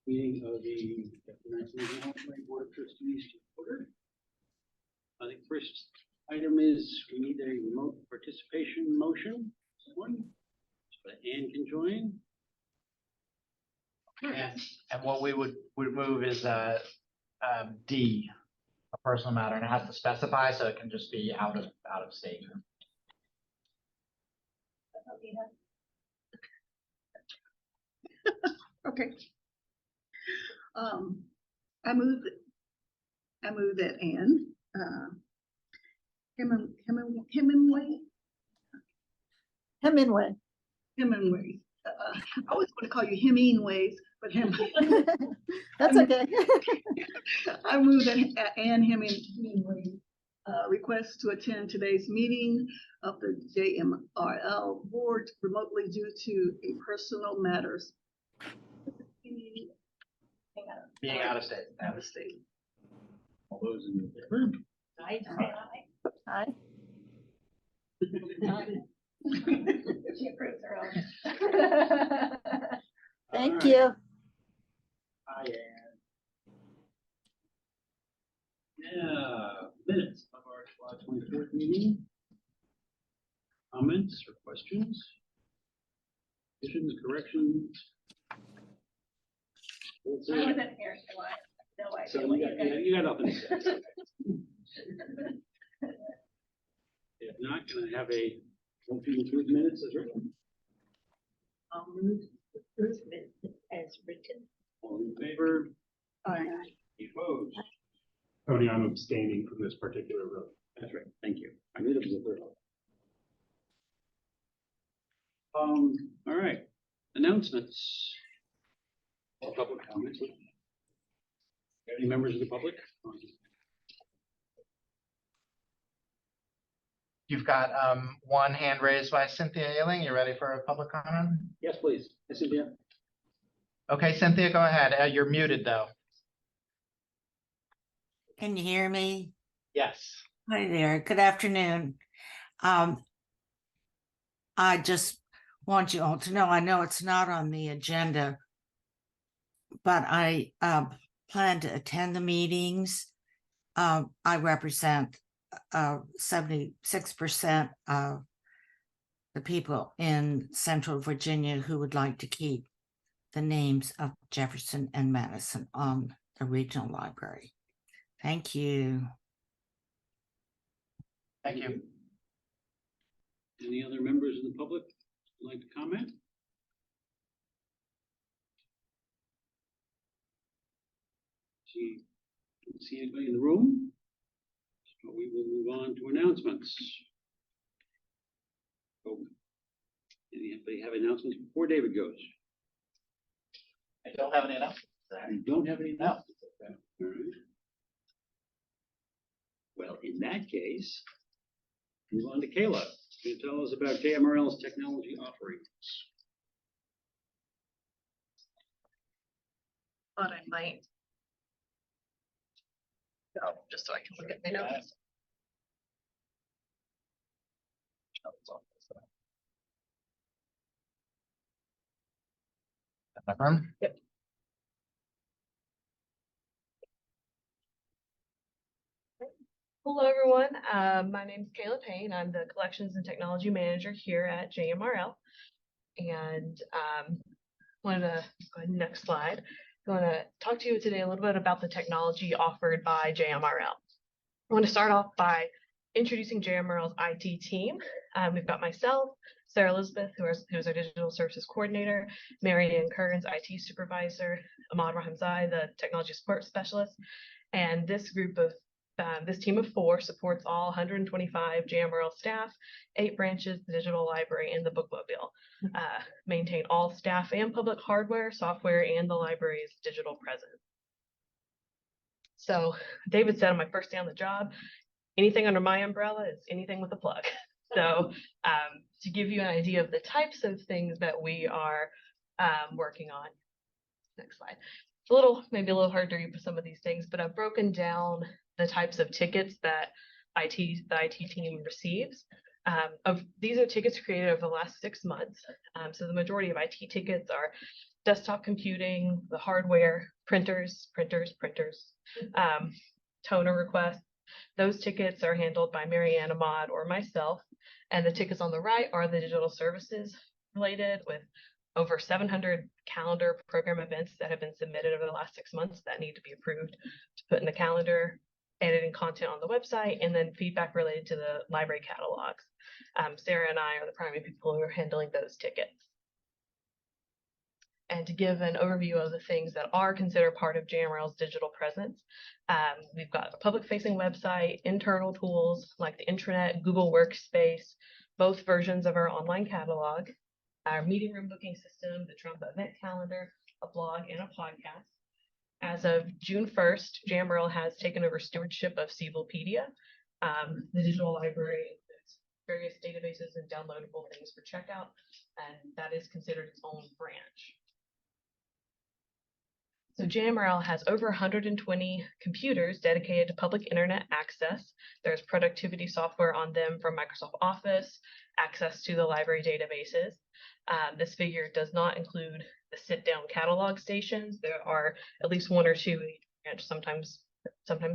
Meeting of the Board of Trustees to order. I think first item is we need a remote participation motion. Someone, so that Ann can join. And what we would move is D, a personal matter, and it has to specify, so it can just be out of state. Okay. I move that Ann Hemingway. I always want to call you Hemingways, but That's okay. I move that Ann Hemingway requests to attend today's meeting of the JMRL board remotely due to a personal matters. Being out of state. Out of state. All those in favor? Hi. She approves her own. Thank All right. you. Hi, Ann. Yeah, minutes of our July 24th meeting. Comments or questions? Additions, corrections? I wasn't here, so I have no idea So what you got nothing to say. guys. If not, can I have a motion to approve minutes as written? I'll move the first minute as written. All in favor? Aye. Any opposed? Tony, I'm abstaining from this particular vote. That's right, thank you. I knew there was a third one. All right, announcements. Or public comments. Any members of the public? You've got one hand raised by Cynthia Ailing. You ready for a public comment? Yes, please. Yes, Cynthia. Okay, Cynthia, go ahead. You're muted though. Can you hear me? Yes. Hi there. Good afternoon. I just want you all to know, I know it's not on the agenda, but I plan to attend the meetings. I represent 76% of the people in Central Virginia who would like to keep the names of Jefferson and Madison on the regional library. Thank you. Thank you. Any other members of the public who'd like to comment? Don't see anybody in the room. So we will move on to announcements. Oh, anybody have announcements before David goes? I don't have any announcements. You don't have any announcements? Okay. All right. Well, in that case, move on to Kayla. Can you tell us about JMRL's technology offerings? Thought I might. Go, just so I can look at my notes. Yep. Hello, everyone. My name is Kayla Payne. I'm the Collections and Technology Manager here at JMRL. And wanted to go ahead, next slide. I want to talk to you today a little bit about the technology offered by JMRL. I want to start off by introducing JMRL's IT team. We've got myself, Sarah Elizabeth, who's our Digital Services Coordinator, Mary Ann Kearns, IT Supervisor, Ahmad Rahimzai, the Technology Support Specialist, and this group of this team of 4 supports all 125 JMRL staff, 8 branches, the digital library, and the bookmobile. Maintain all staff and public hardware, software, and the library's digital presence. So David said on my first day on the job, anything under my umbrella is anything with a plug. So to give you an idea of the types of things that we are working on. Next slide. It's maybe a little hard to read for some of these things, but I've broken down the types of tickets that the IT team receives. These are tickets created over the last 6 months. So the majority of IT tickets are desktop computing, the hardware, printers, toner requests. Those tickets are handled by Mary Ann Ahmad or myself. And the tickets on the right are the digital services related, with over 700 calendar program events that have been submitted over the last 6 months that need to be approved to put in the calendar, editing content on the website, and then feedback related to the library catalogs. Sarah and I are the primary people who are handling those tickets. And to give an overview of the things that are considered part of JMRL's digital presence, we've got a public-facing website, internal tools like the intranet, Google Workspace, both versions of our online catalog, our meeting room booking system, the Trump event calendar, a blog, and a podcast. As of June 1st, JMRL has taken over stewardship of Civilpedia. The digital library includes various databases and downloadable things for checkout, and that is considered its own branch. So JMRL has over 120 computers dedicated to public internet access. There's productivity software on them from Microsoft Office, access to the library databases. This figure does not include the sit-down catalog stations. There are at least 1 or 2, and sometimes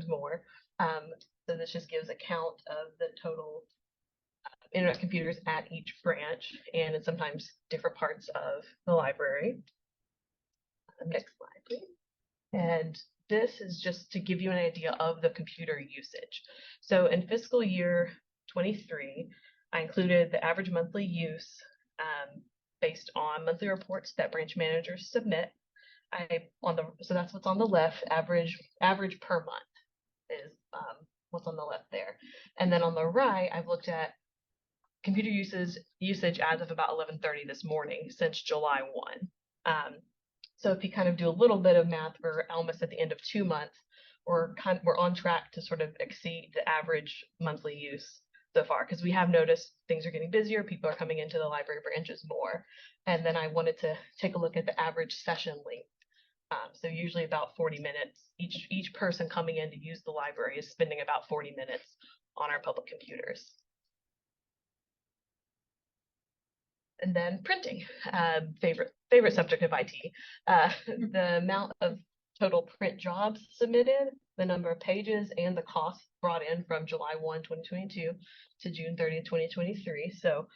more. So this just gives a count of the total internet computers at each branch, and in sometimes different parts of the library. Next slide, please. And this is just to give you an idea of the computer usage. So in fiscal year 23, I included the average monthly use based on monthly reports that branch managers submit. So that's what's on the left. Average per month is what's on the left there. And then on the right, I've looked at computer usage as of about 11:30 this morning since July 1. So if you kind of do a little bit of math, we're almost at the end of 2 months. We're on track to sort of exceed the average monthly use so far, because we have noticed things are getting busier. People are coming into the library branches more. And then I wanted to take a look at the average session length. So usually about 40 minutes. Each person coming in to use the library is spending about 40 minutes on our public computers. And then printing, favorite subject of IT. The amount of total print jobs submitted, the number of pages, and the cost brought in from July 1, 2022 to June 30, 2023. So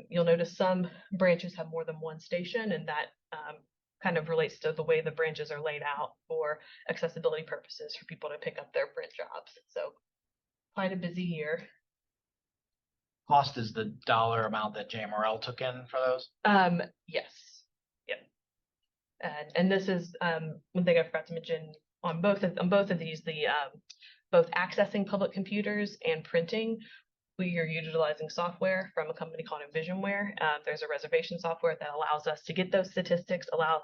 you'll notice some branches have more than one station, and that kind of relates to the way the branches are laid out for accessibility purposes for people to pick up their print jobs. So quite a busy year. Cost is the dollar amount that JMRL took in for those? Yes. Yep. And this is one thing I forgot to mention on both of these, the both accessing public computers and printing. We are utilizing software from a company called Envisionware. There's a reservation software that allows us to get those statistics, allows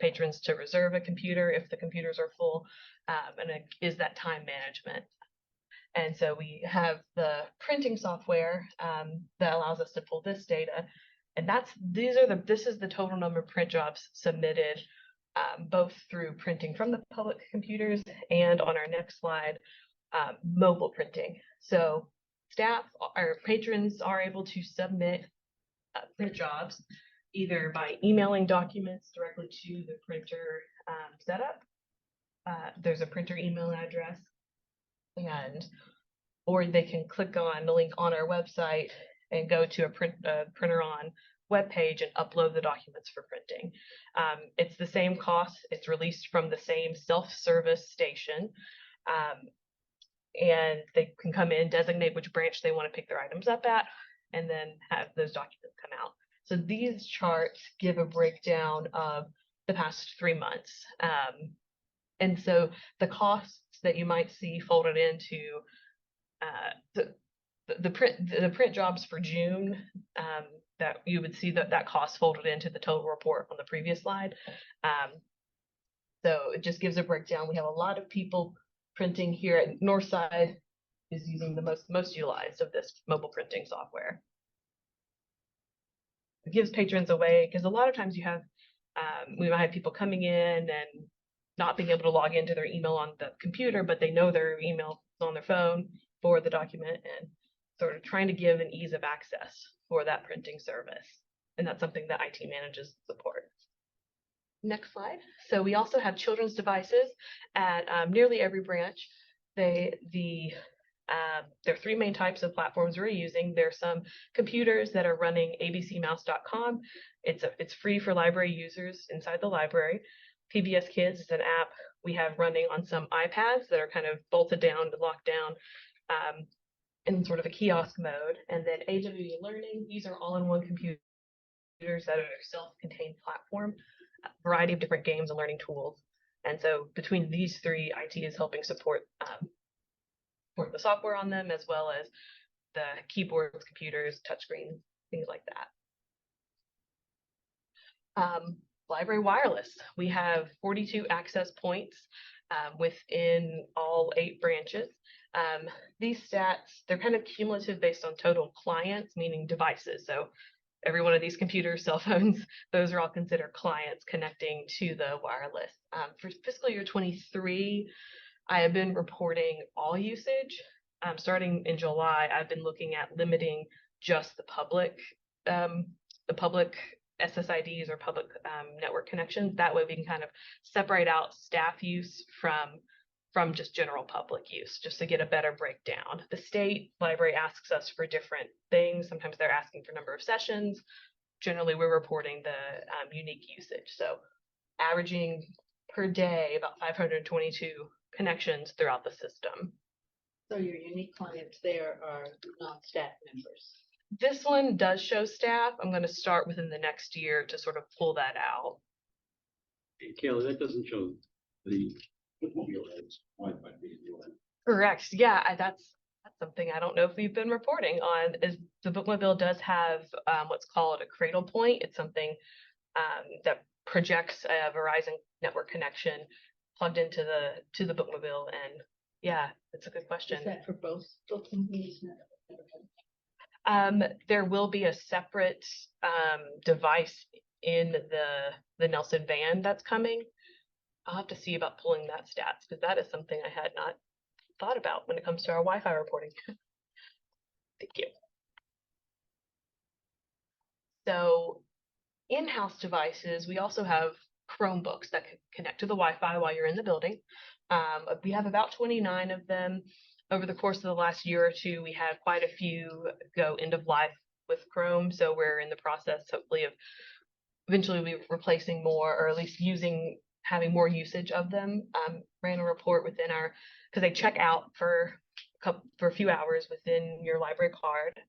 patrons to reserve a computer if the computers are full, and it is that time management. And so we have the printing software that allows us to pull this data, and this is the total number of print jobs submitted, both through printing from the public computers and on our next slide, mobile printing. So staff or patrons are able to submit print jobs either by emailing documents directly to the printer setup. There's a printer email address, or they can click on the link on our website and go to a printer on webpage and upload the documents for printing. It's the same cost. It's released from the same self-service station. And they can come in, designate which branch they want to pick their items up at, and then have those documents come out. So these charts give a breakdown of the past 3 months. And so the costs that you might see folded into the print jobs for June, that you would see that cost folded into the total report on the previous slide. So it just gives a breakdown. We have a lot of people printing here at Northside is using the most utilized of this mobile printing software. It gives patrons a way, because a lot of times you have we might have people coming in and not being able to log into their email on the computer, but they know their email is on their phone for the document, and sort of trying to give an ease of access for that printing service. And that's something that IT manages support. Next slide. So we also have children's devices at nearly every branch. There are three main types of platforms we're using. There's some computers that are running abcmouse.com. It's free for library users inside the library. PBS Kids is an app we have running on some iPads that are kind of bolted down to lock down in sort of a kiosk mode. And then AWE Learning, these are all-in-one computers that are a self-contained platform, a variety of different games and learning tools. And so between these three, IT is helping support the software on them, as well as the keyboards, computers, touchscreens, things like that. Library wireless. We have 42 access points within all 8 branches. These stats, they're kind of cumulative based on total clients, meaning devices. So every one of these computers, cell phones, those are all considered clients connecting to the wireless. For fiscal year 23, I have been reporting all usage. Starting in July, I've been looking at limiting just the public SSIDs or public network connections. That way we can kind of separate out staff use from just general public use, just to get a better breakdown. The state library asks us for different things. Sometimes they're asking for number of sessions. Generally, we're reporting the unique usage. So averaging per day about 522 connections throughout the system. So your unique clients there are non-staff members. This one does show staff. I'm going to start within the next year to sort of pull that out. Hey, Kayla, that doesn't show the bookmobile heads, Wi-Fi being the Correct. Yeah, that's something I don't know if we've been reporting on. Is the bookmobile does have what's called a cradle point. It's something that projects a Verizon network connection plugged into the bookmobile, and yeah, that's a good question. Is that for both bookmobiles? There will be a separate device in the Nelson van that's coming. I'll have to see about pulling that stats, because that is something I had not thought about when it comes to our Wi-Fi reporting. Thank you. So in-house devices, we also have Chromebooks that can connect to the Wi-Fi while you're in the building. We have about 29 of them. Over the course of the last year or two, we had quite a few go end of life with Chrome. So we're in the process, hopefully, of eventually we'll be replacing more, or at least having more usage of them. Ran a report within because they check out for a few hours within your library card.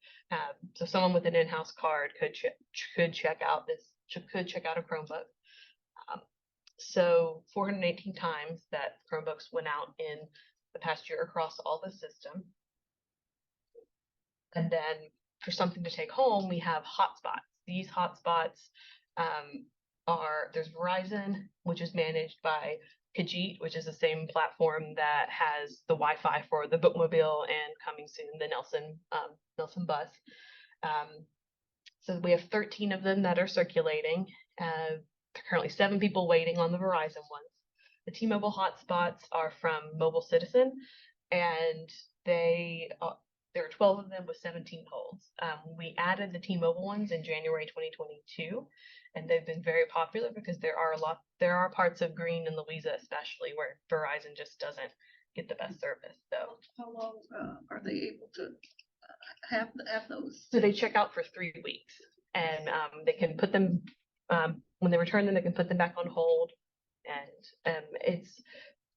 So someone with an in-house card could check out a Chromebook. So 418 times that Chromebooks went out in the past year across all the system. And then for something to take home, we have hotspots. These hotspots there's Verizon, which is managed by Kajit, which is the same platform that has the Wi-Fi for the bookmobile and coming soon the Nelson bus. So we have 13 of them that are circulating. Currently 7 people waiting on the Verizon ones. The T-Mobile hotspots are from Mobile Citizen, and there are 12 of them with 17 holds. We added the T-Mobile ones in January 2022, and they've been very popular because there are parts of Greene and Louisa especially where Verizon just doesn't get the best service. So How long are they able to have those? So they check out for 3 weeks, and they can put them when they return them, they can put them back on hold. And it's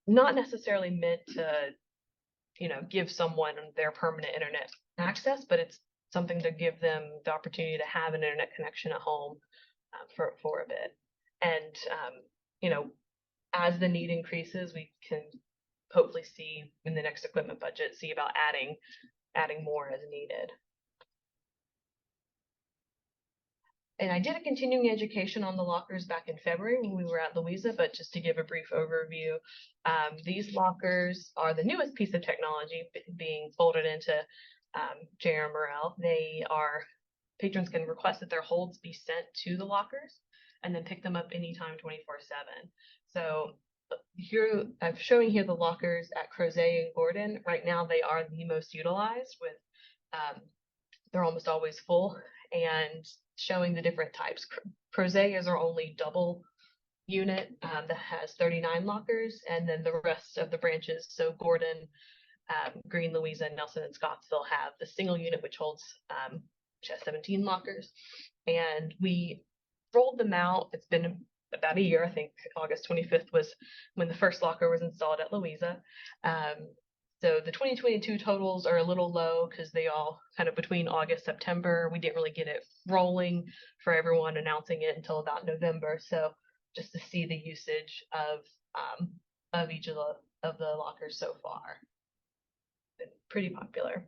not necessarily meant to, give someone their permanent internet access, but it's something to give them the opportunity to have an internet connection at home for a bit. And as the need increases, we can hopefully see in the next equipment budget, see about adding more as needed. And I did a continuing education on the lockers back in February when we were at Louisa, but just to give a brief overview, these lockers are the newest piece of technology being folded into JMRL. Patrons can request that their holds be sent to the lockers and then pick them up anytime 24/7. So here, I'm showing here the lockers at Crozet and Gordon. Right now, they are the most utilized with, they're almost always full, and showing the different types. Crozet is our only double unit that has 39 lockers, and then the rest of the branches, so Gordon, Green, Louisa, Nelson, and Scottsville have the single unit, which holds which has 17 lockers. And we rolled them out. It's been about a year. I think August 25th was when the first locker was installed at Louisa. So the 2022 totals are a little low because they all kind of between August, September. We didn't really get it rolling for everyone announcing it until about November. So just to see the usage of each of the lockers so far, been pretty popular.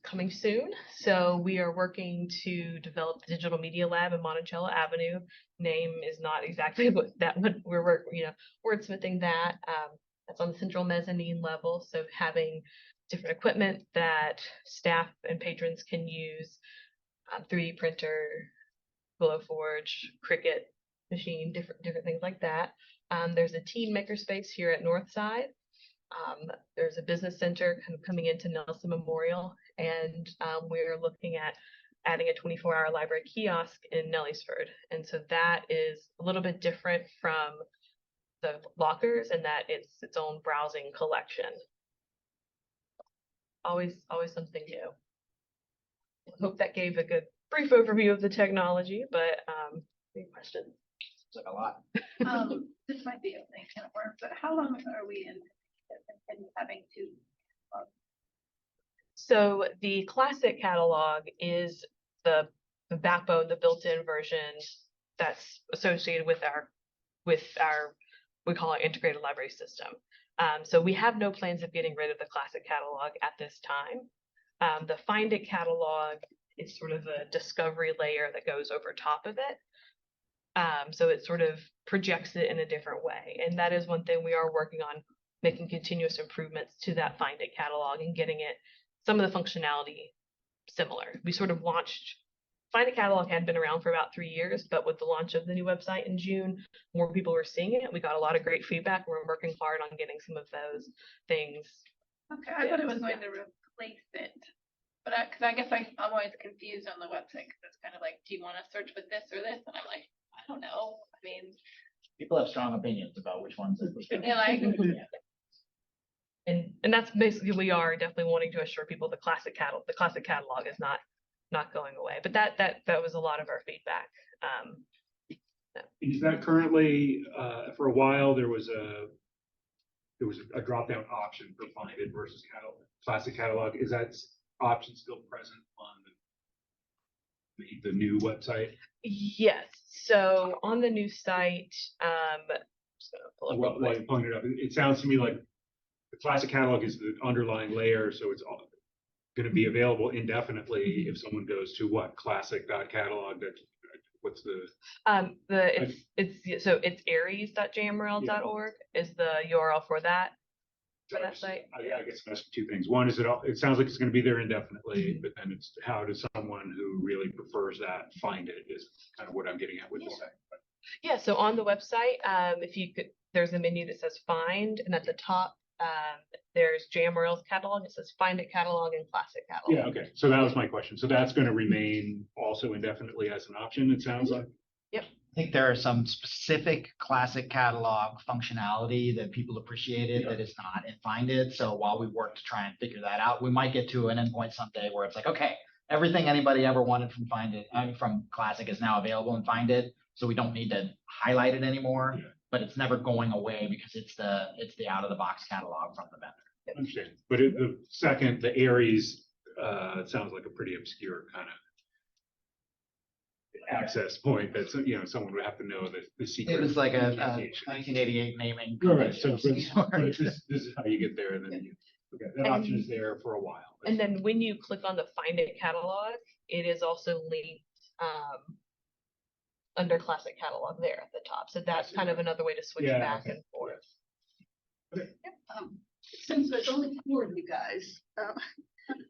Coming soon. So we are working to develop the digital media lab in Monticello Avenue. Name is not exactly what we're wordsmithing that. That's on the central mezzanine level. So having different equipment that staff and patrons can use, 3D printer, Glowforge, Cricut machine, different things like that. There's a teen makerspace here at Northside. There's a business center kind of coming into Nelson Memorial, and we're looking at adding a 24-hour library kiosk in Nellysford. And so that is a little bit different from the lockers in that it's its own browsing collection. Always something new. I hope that gave a good brief overview of the technology, but any questions? It's like a lot. This might be a thing kind of work, but how long are we in having to? So the classic catalog is the backbone, the built-in version that's associated with our we call it integrated library system. So we have no plans of getting rid of the classic catalog at this time. The Find It catalog is sort of a discovery layer that goes over top of it. So it sort of projects it in a different way. And that is one thing we are working on, making continuous improvements to that Find It catalog and getting it some of the functionality similar. We sort of launched, Find It catalog had been around for about 3 years, but with the launch of the new website in June, more people were seeing it. We got a lot of great feedback. We're working hard on getting some of those things. Okay, I thought it was going to replace it, but because I guess I'm always confused on the website because it's kind of like, do you want to search with this or this? And I'm like, I don't know. I mean, People have strong opinions about which ones. yeah, like, And that's basically, we are definitely wanting to assure people the classic catalog is not going away. But that was a lot of our feedback. Is that currently, for a while, there was a drop-down option for Find It versus classic catalog. Is that option still present on the new website? Yes. So on the new site, just gonna pull up real Well, quick. you pointed out, it sounds to me like the classic catalog is the underlying layer, so it's all going to be available indefinitely if someone goes to what classic.catalog. What's the it's aries.jmrl.org is the URL for that site. I guess that's two things. One is it sounds like it's going to be there indefinitely, but then it's how does someone who really prefers that find it is kind of what I'm getting at with the site. Yeah, so on the website, if you could, there's a menu that says Find, and at the top, there's JMRL's catalog. It says Find It catalog and Classic catalog. Yeah, okay. So that was my question. So that's going to remain also indefinitely as an option, it sounds like? I think there are some specific classic catalog functionality that people appreciated that is not in Find It. So while we work to try and figure that out, we might get to an endpoint someday where it's like, okay, everything anybody ever wanted from Find It, from Classic is now available in Find It. So we don't need to highlight it anymore, but it's never going away because it's the out of the box catalog from the vendor. I understand. But the second, the Aries, it sounds like a pretty obscure kind of access point that someone would have to know the secret. It was like a communication. 1988 naming. Right, so convention. this is how you get there, and then that option is there for a while. And then when you click on the Find It catalog, it is also linked under Classic catalog there at the top. So that's kind of another way to switch back and forth. Since there's only 4 of you guys,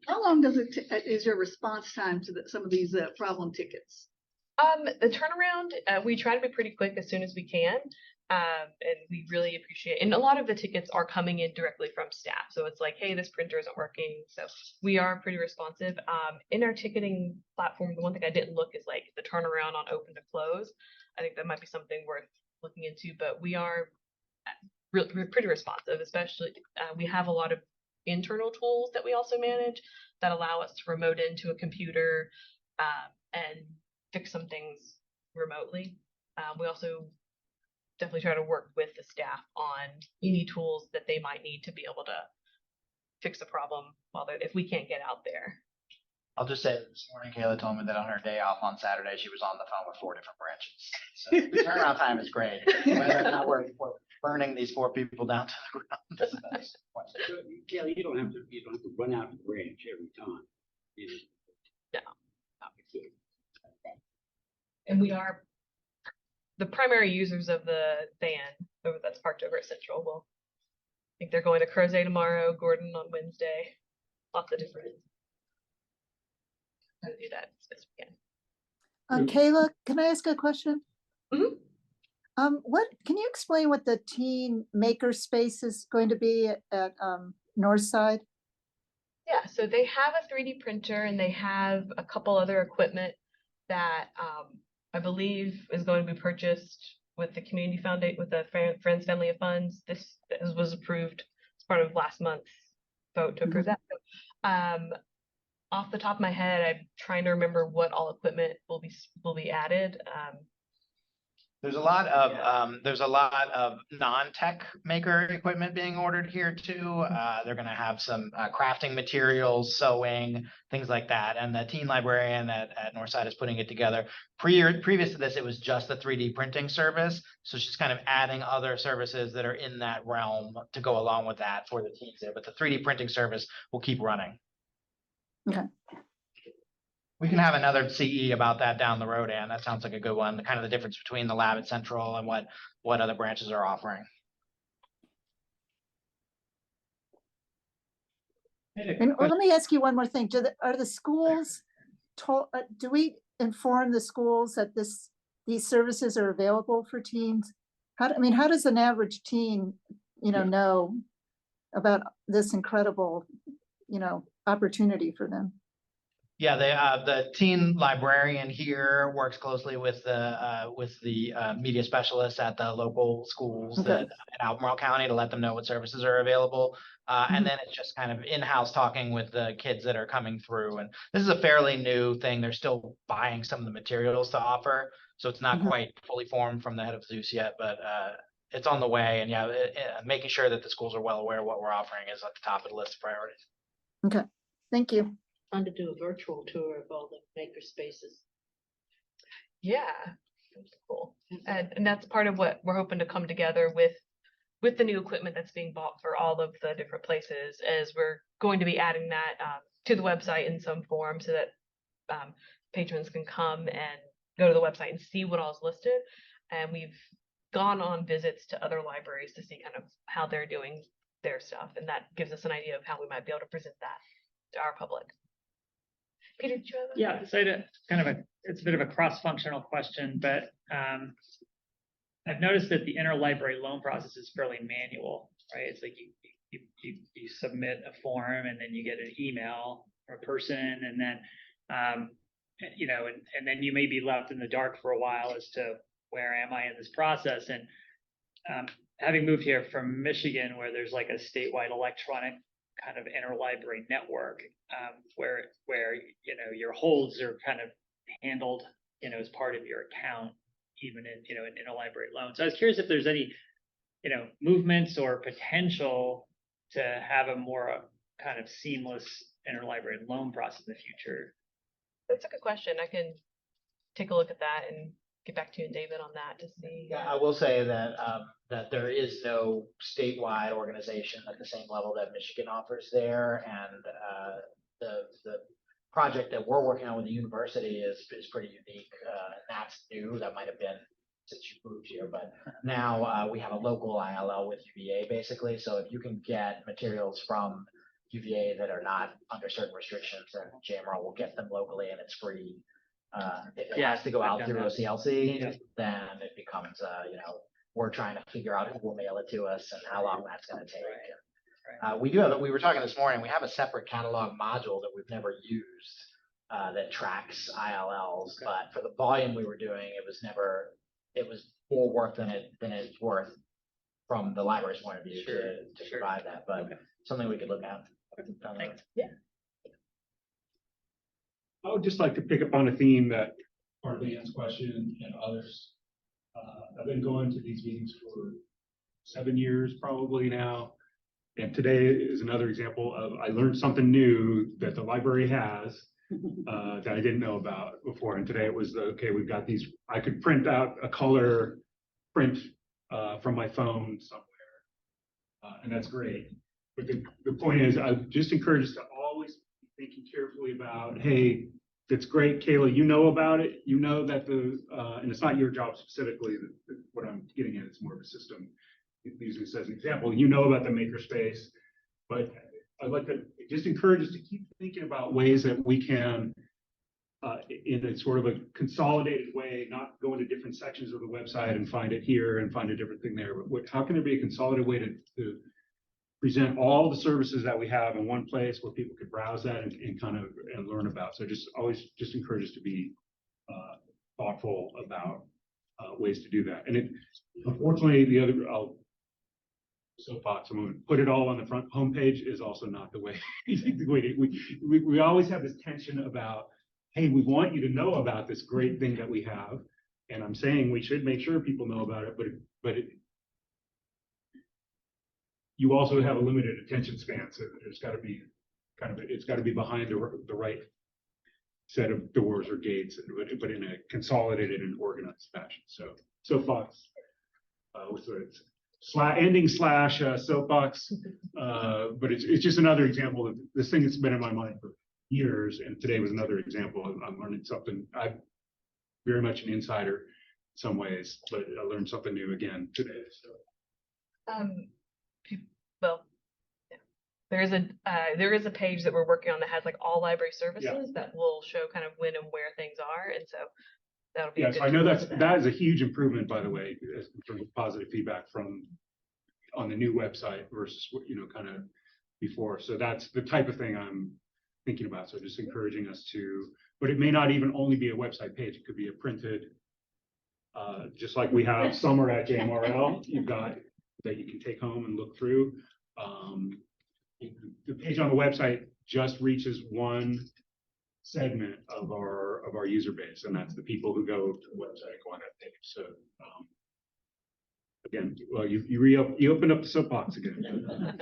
how long does is your response time to some of these problem tickets? The turnaround, we try to be pretty quick as soon as we can. And we really appreciate, and a lot of the tickets are coming in directly from staff. So it's like, hey, this printer isn't working. So we are pretty responsive. In our ticketing platform, the one thing I didn't look is like the turnaround on open to close. I think that might be something worth looking into, but we are we're pretty responsive, especially we have a lot of internal tools that we also manage that allow us to remote into a computer and fix some things remotely. We also definitely try to work with the staff on any tools that they might need to be able to fix a problem while they're, if we can't get out there. I'll just say this morning, Kayla told me that on her day off on Saturday, she was on the phone with 4 different branches. So the turnaround time is great. Whether or not we're burning these 4 people down to the ground is the best question. So, Kelly, you don't have to run out to the branch every time. No. And we are the primary users of the van that's parked over at Central. Well, I think they're going to Crozet tomorrow, Gordon on Wednesday. Lots of different. How to do that this weekend. Kayla, can I ask a question? Mhm. What can you explain what the teen maker space is going to be at Northside? Yeah, so they have a 3D printer and they have a couple other equipment that I believe is going to be purchased with the community foundation, with the Friends Family of Funds. This was approved as part of last month's vote to approve that. So, off the top of my head, I'm trying to remember what all equipment will be added. There's a lot of non-tech maker equipment being ordered here too. They're going to have some crafting materials, sewing, things like that. And the teen librarian at Northside is putting it together. Previous to this, it was just the 3D printing service. So she's kind of adding other services that are in that realm to go along with that for the teens there. But the 3D printing service will keep running. Okay. We can have another CE about that down the road, Ann. That sounds like a good one. The kind of the difference between the lab at Central and what other branches are offering. And let me ask you one more thing. Are the schools told? Do we inform the schools that these services are available for teens? How does an average teen, know about this incredible, opportunity for them? Yeah, the teen librarian here works closely with the media specialists at the local schools Okay. in Albemarle County to let them know what services are available. And then it's just kind of in-house talking with the kids that are coming through. And this is a fairly new thing. They're still buying some of the materials to offer. So it's not quite fully formed from the head of Zeus yet, but it's on the way. And yeah, making sure that the schools are well aware of what we're offering is at the top of the list of priorities. Okay, thank you. Fun to do a virtual tour of all the maker spaces. Yeah, that's cool. And that's part of what we're hoping to come together with the new equipment that's being bought for all of the different places, as we're going to be adding that to the website in some form so that patrons can come and go to the website and see what all is listed. And we've gone on visits to other libraries to see kind of how they're doing their stuff. And that gives us an idea of how we might be able to present that to our public. Peter, did you have Yeah, so it's a bit of a cross-functional question, but I've noticed that the interlibrary loan process is fairly manual, right? It's like you submit a form and then you get an email from a person, and then and then you may be left in the dark for a while as to where am I in this process. And having moved here from Michigan, where there's like a statewide electronic kind of interlibrary network, where your holds are kind of handled as part of your account, even in an interlibrary loan. So I was curious if there's any movements or potential to have a more kind of seamless interlibrary loan process in the future. That's a good question. I can take a look at that and get back to you and David on that to see. Yeah, I will say that that there is no statewide organization at the same level that Michigan offers there, and the project that we're working on with the university is pretty unique, and that's new. That might have been since you moved here, but now we have a local ILL with UVA basically. So if you can get materials from UVA that are not under certain restrictions, then JMRL will get them locally and it's free. If it Yeah, has to go I've out done through that. OCLC, Yeah. then it becomes, we're trying to figure out who will mail it to us and how long that's gonna take. We were talking this morning, we have a separate catalog module that we've never used, that tracks ILLs, Okay. but for the volume we were doing, it was more work than it's worth from the library's point of view Sure, to sure. provide that, but Okay. something we could look at. down the road. Thanks. I would just like to pick up on a theme that part of Leanne's question and others. I've been going to these meetings for 7 years probably now. And today is another example of, I learned something new that the library has that I didn't know about before. And today it was, okay, we've got these, I could print out a color print from my phone somewhere. And that's great. But the point is, I just encourage us to always be thinking carefully about, hey, that's great, Kayla, you know about it. You know that and it's not your job specifically, what I'm getting at, it's more of a system. Using this as an example, you know about the makerspace, but I'd like to just encourage us to keep thinking about ways that we can, in a sort of a consolidated way, not go into different sections of the website and find it here and find a different thing there, but how can there be a consolidated way to present all the services that we have in one place where people could browse that and kind of and learn about. So just always just encourage us to be thoughtful about ways to do that. And it, unfortunately, soapbox, I'm going to put it all on the front homepage is also not the way. We always have this tension about, hey, we want you to know about this great thing that we have, and I'm saying we should make sure people know about it, but you also have a limited attention span, so there's got to be it's got to be behind the right set of doors or gates, but in a consolidated and organized fashion. So soapbox, ending slash soapbox, but it's just another example of this thing that's been in my mind for years, and today was another example. I'm learning something. I'm very much an insider in some ways, but I learned something new again today. So. Well, yeah. There is a page that we're working on that has like all library services that will show kind of when and where things are, and so that'll be. Yes, I know that is a huge improvement, by the way, in terms of positive feedback on the new website versus what, kind of before. So that's the type of thing I'm thinking about. So just encouraging us to, but it may not even only be a website page. It could be a printed, just like we have Summer at JMRL, you've got that you can take home and look through. The page on the website just reaches one segment of our user base, and that's the people who go to the website and go on that page. So again, well, you opened up the soapbox again.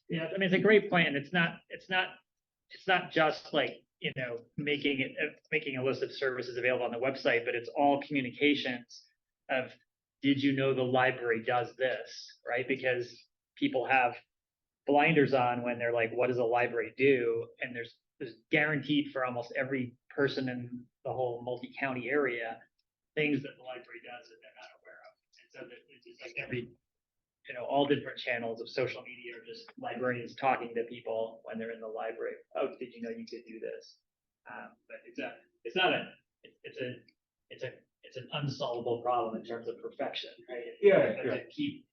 Yeah, I mean, it's a great plan. It's not just like, making a list of services available on the website, but it's all communications of, did you know the library does this, right? Because people have blinders on when they're like, what does a library do? And there's guaranteed for almost every person in the whole multi-county area, things that the library does that they're not aware of. And so it's just like every, all different channels of social media are just librarians talking to people when they're in the library. Oh, did you know you could do this? But it's an unsolvable problem in terms of perfection, right? Yeah. To keep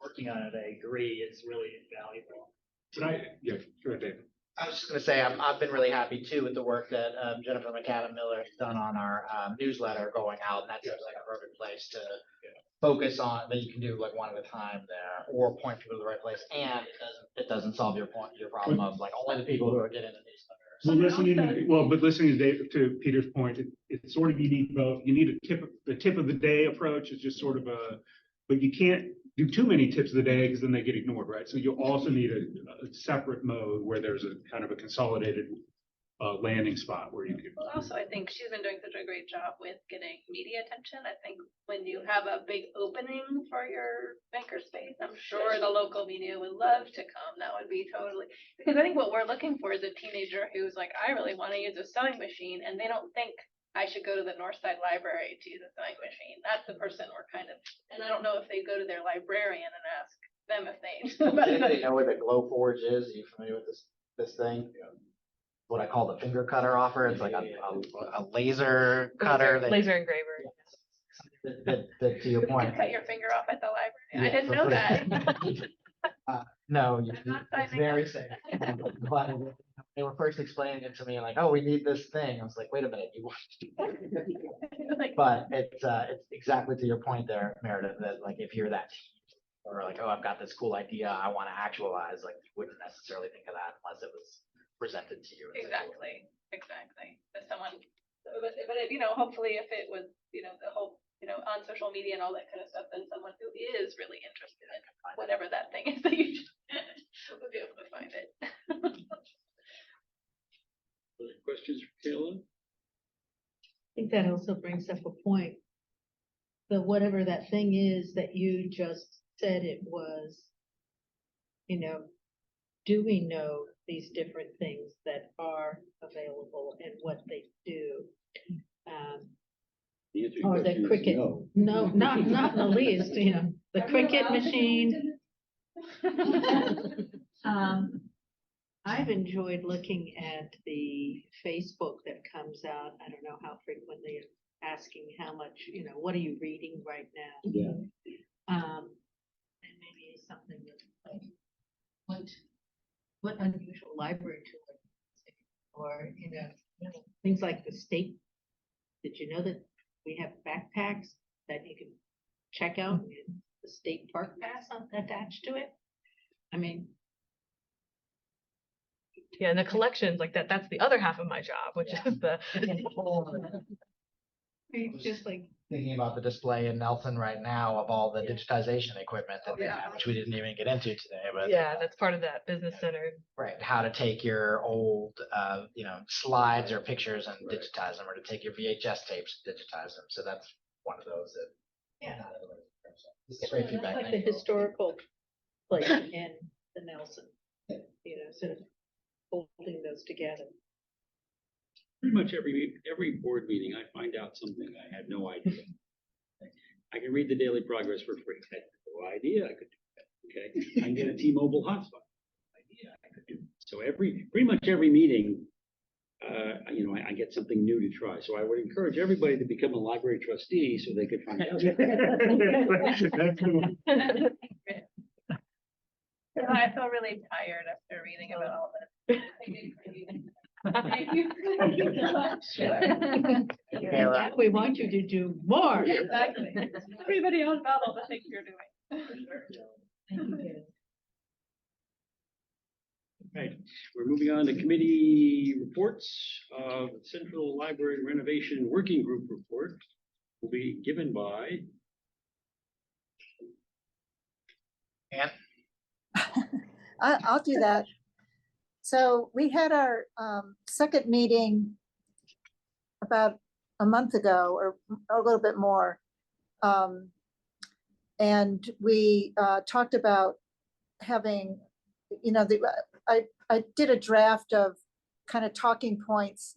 working on it, I agree, it's really invaluable. Go ahead, David. I was just gonna say, I've been really happy too with the work that Jennifer McAdam Miller has done on our newsletter going out, and that seems like a perfect place to focus on, that you can do like one at a time there, or point people to the right place, and it doesn't solve your problem of like only the people who are getting the newsletter. But listening to Peter's point, it's sort of, you need both. You need the tip of the day approach is just sort of but you can't do too many tips of the day because then they get ignored, right? So you also need a separate mode where there's a kind of a consolidated landing spot where you can. Well, also, I think she's been doing such a great job with getting media attention. I think when you have a big opening for your makerspace, I'm sure the local media would love to come. That would be totally, because I think what we're looking for is a teenager who's like, I really want to use a sewing machine, and they don't think I should go to the Northside Library to use a sewing machine. That's the person we're kind of, and I don't know if they go to their librarian and ask them if they. Does anybody know where the Glow Forge is? Are you familiar with this thing? what I call the finger cutter offer. It's like a laser cutter. Laser engraver. That to your You point. can cut your finger off at the library. I Yeah, didn't for know free. that. No, I'm not it's signing very up. safe. But they were first explaining it to me like, oh, we need this thing. I was like, wait a minute, you. Like, But it's exactly to your point there, Meredith, that like if you're that team, or like, oh, I've got this cool idea I want to actualize, like you wouldn't necessarily think of that unless it was presented to you. Exactly, exactly. That someone, but you know, hopefully if it was, you know, the whole, you know, on social media and all that kind of stuff, then someone who is really interested in whatever that thing is that you would be able to find it. Other questions for Kayla? I think that also brings up a point. But whatever that thing is that you just said it was, you know, do we know these different things that are available and what they do? The answer to your Or the question is cricket, no. not in the least, you know, the cricket machine. I've enjoyed looking at the Facebook that comes out. I don't know how frequently, asking how much, you know, what are you reading right now? Yeah. And maybe something that, like, what unusual library tool, or, you know, things like the state. Did you know that we have backpacks that you can check out with the state park pass attached to it? I mean, Yeah, and the collections like that, that's the other half of my job, which is the. it's just like, Thinking about the display in Nelson right now of all the digitization equipment that they have, which we didn't even get into today, but. Yeah, that's part of that business center. Right, how to take your old, slides or pictures and digitize them, or to take your VHS tapes and digitize them. So that's one of those that. yeah, It's great that's feedback. like the Thank you. historical place in the Nelson, you know, sort of holding those together. Pretty much every board meeting, I find out something I had no idea. I can read the daily progress for free. I had no idea I could do that. Okay, I can get a T-Mobile hotspot. Idea I could do. So pretty much every meeting, I get something new to try. So I would encourage everybody to become a library trustee so they could find out. I feel really tired after reading about all this. Thank you. And we want you to do more. Exactly. Everybody else about all the things you're doing. Right, we're moving on to committee reports. Central Library Renovation Working Group report will be given by. And I'll do that. So we had our second meeting about a month ago or a little bit more. And we talked about having, I did a draft of kind of talking points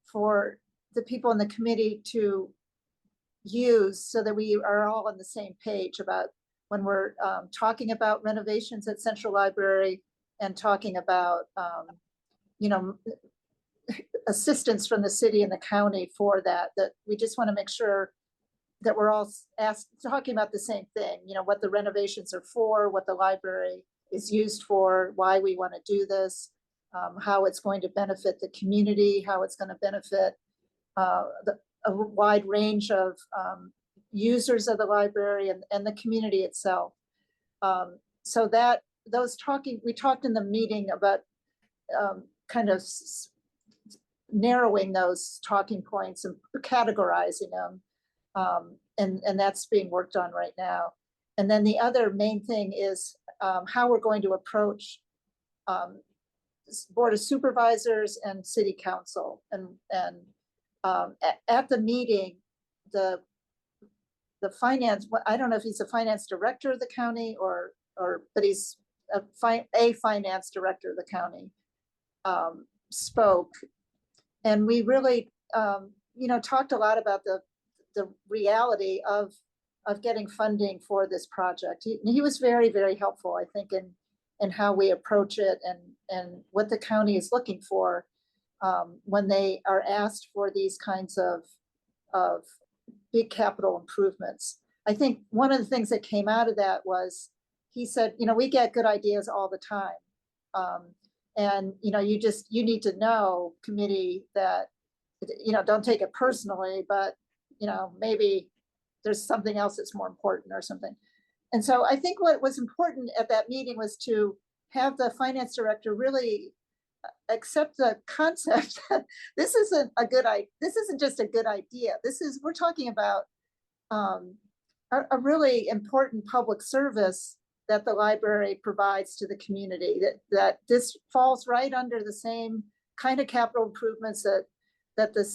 for the people in the committee to use so that we are all on the same page about when we're talking about renovations at Central Library and talking about, assistance from the city and the county for that we just want to make sure that we're all talking about the same thing, what the renovations are for, what the library is used for, why we want to do this, how it's going to benefit the community, how it's going to benefit a wide range of users of the library and the community itself. So that we talked in the meeting about kind of narrowing those talking points and categorizing them. And that's being worked on right now. And then the other main thing is how we're going to approach Board of Supervisors and City Council. And at the meeting, the finance, I don't know if he's a finance director of the county but he's a finance director of the county, spoke. And we really, talked a lot about the reality of getting funding for this project. He was very, very helpful, I think, in how we approach it and what the county is looking for. when they are asked for these kinds of big capital improvements. I think one of the things that came out of that was, he said, we get good ideas all the time. And, you need to know, committee, that, don't take it personally, but, maybe there's something else that's more important or something. And so I think what was important at that meeting was to have the finance director really accept the concept that this isn't just a good idea. We're talking about a really important public service that the library provides to the community, that this falls right under the same kind of capital improvements that the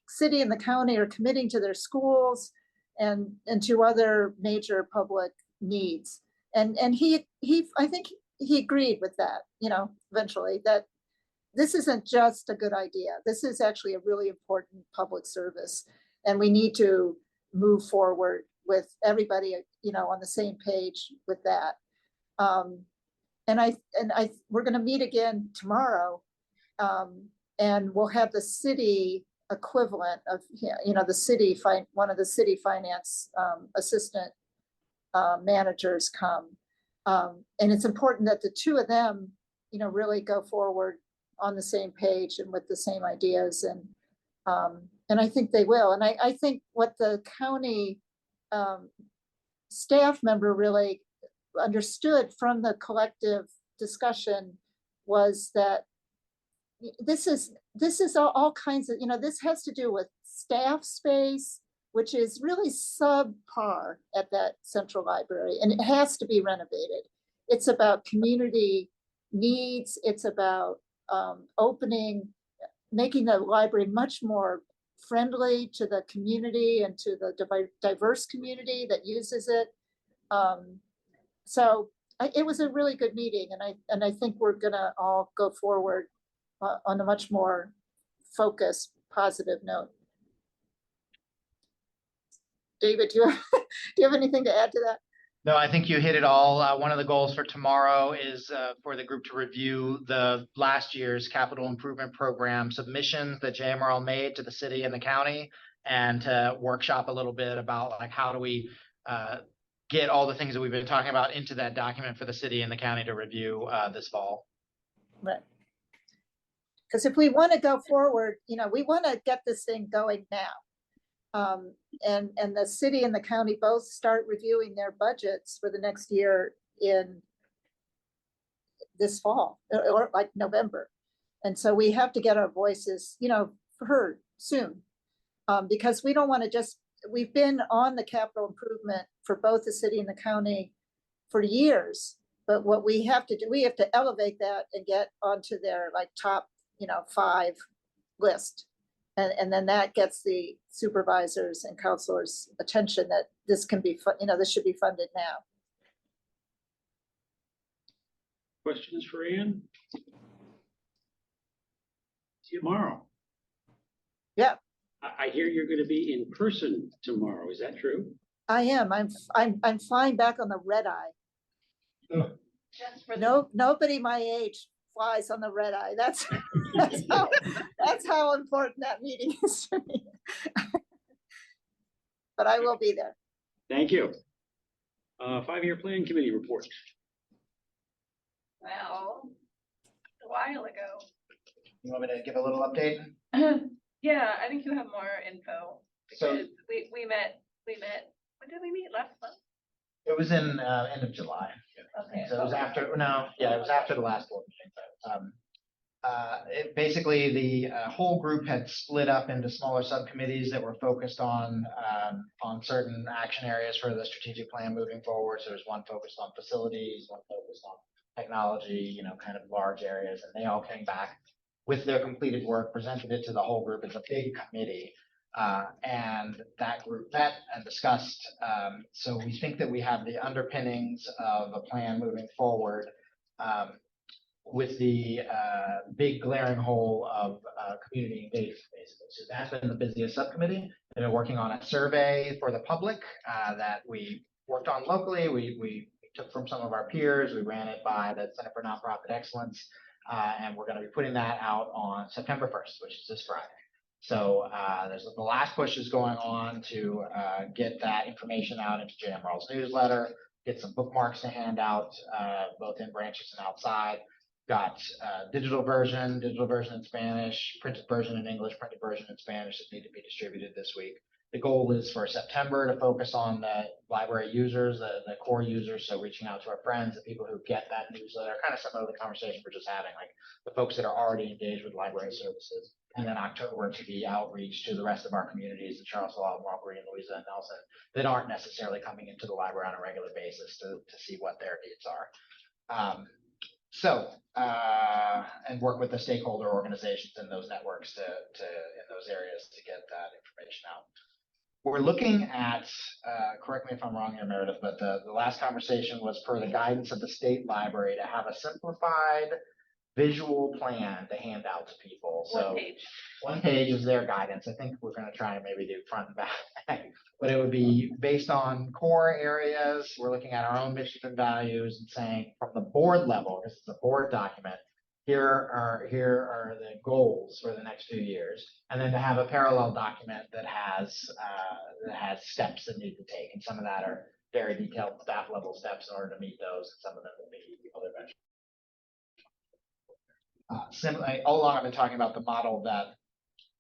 city and the county are committing to their schools and to other major public needs. And I think he agreed with that, eventually, that this isn't just a good idea. This is actually a really important public service, and we need to move forward with everybody, on the same page with that. We're going to meet again tomorrow, and we'll have the city equivalent of, one of the city finance assistant managers come. And it's important that the two of them, really go forward on the same page and with the same ideas. And I think they will. And I think what the county staff member really understood from the collective discussion was that this is all kinds of, this has to do with staff space, which is really subpar at that central library, and it has to be renovated. It's about community needs. It's about making the library much more friendly to the community and to the diverse community that uses it. So it was a really good meeting, and I think we're gonna all go forward on a much more focused, positive note. David, do you have anything to add to that? No, I think you hit it all. One of the goals for tomorrow is for the group to review the last year's capital improvement program submissions that JMRL made to the city and the county, and to workshop a little bit about like how do we get all the things that we've been talking about into that document for the city and the county to review this fall. Right. Because if we want to go forward, we want to get this thing going now. And the city and the county both start reviewing their budgets for the next year in this fall, or like November. And so we have to get our voices, heard soon, because we don't want to we've been on the capital improvement for both the city and the county for years. But what we have to do, we have to elevate that and get onto their like top, 5 list. And then that gets the supervisors and counselors' attention that this can be, this should be funded now. Questions for Ann? See you tomorrow. Yeah. I hear you're going to be in person tomorrow. Is that true? I am. I'm flying back on the red eye. Oh. Just for Nobody my age flies on the red eye. That's how important that meeting is to me. But I will be there. Thank you. 5-year plan committee report. Well, a while ago. You want me to give a little update? Yeah, I think you have more info So- because we met, when did we meet, last month? It was in end of July. Okay. So it was after, it was after the last board meeting. But, basically, the whole group had split up into smaller subcommittees that were focused on certain action areas for the strategic plan moving forward. So there's one focused on facilities, one focused on technology, kind of large areas, and they all came back with their completed work, presented it to the whole group as a big committee. And that group met and discussed. So we think that we have the underpinnings of a plan moving forward, with the big glaring hole of community engagement, basically. So that's been the busiest subcommittee. They've been working on a survey for the public that we worked on locally. We took from some of our peers. We ran it by the Center for Nonprofit Excellence. And we're going to be putting that out on September 1st, which is this Friday. So there's the last push is going on to get that information out into JMRL's newsletter, get some bookmarks to hand out both in branches and outside. Got digital version in Spanish, printed version in English, printed version in Spanish that need to be distributed this week. The goal is for September to focus on the library users, the core users. So reaching out to our friends, the people who get that newsletter, kind of some of the conversation we're just having, like the folks that are already engaged with library services. And then October to be outreach to the rest of our communities in Charlottesville, Marbury, and Louisa and Nelson that aren't necessarily coming into the library on a regular basis to see what their needs are. And work with the stakeholder organizations in those networks in those areas to get that information out. We're looking at, correct me if I'm wrong here, Meredith, but the last conversation was per the guidance of the state library to have a simplified visual plan to hand out to people. So one page is their guidance. I think we're going to try and maybe do front and back, but it would be based on core areas. We're looking at our own mission and values and saying from the board level, this is a board document, here are the goals for the next 2 years. And then to have a parallel document that has steps that need to take. And some of that are very detailed staff level steps in order to meet those. And some of them will be other benchmarks. All along, I've been talking about the model that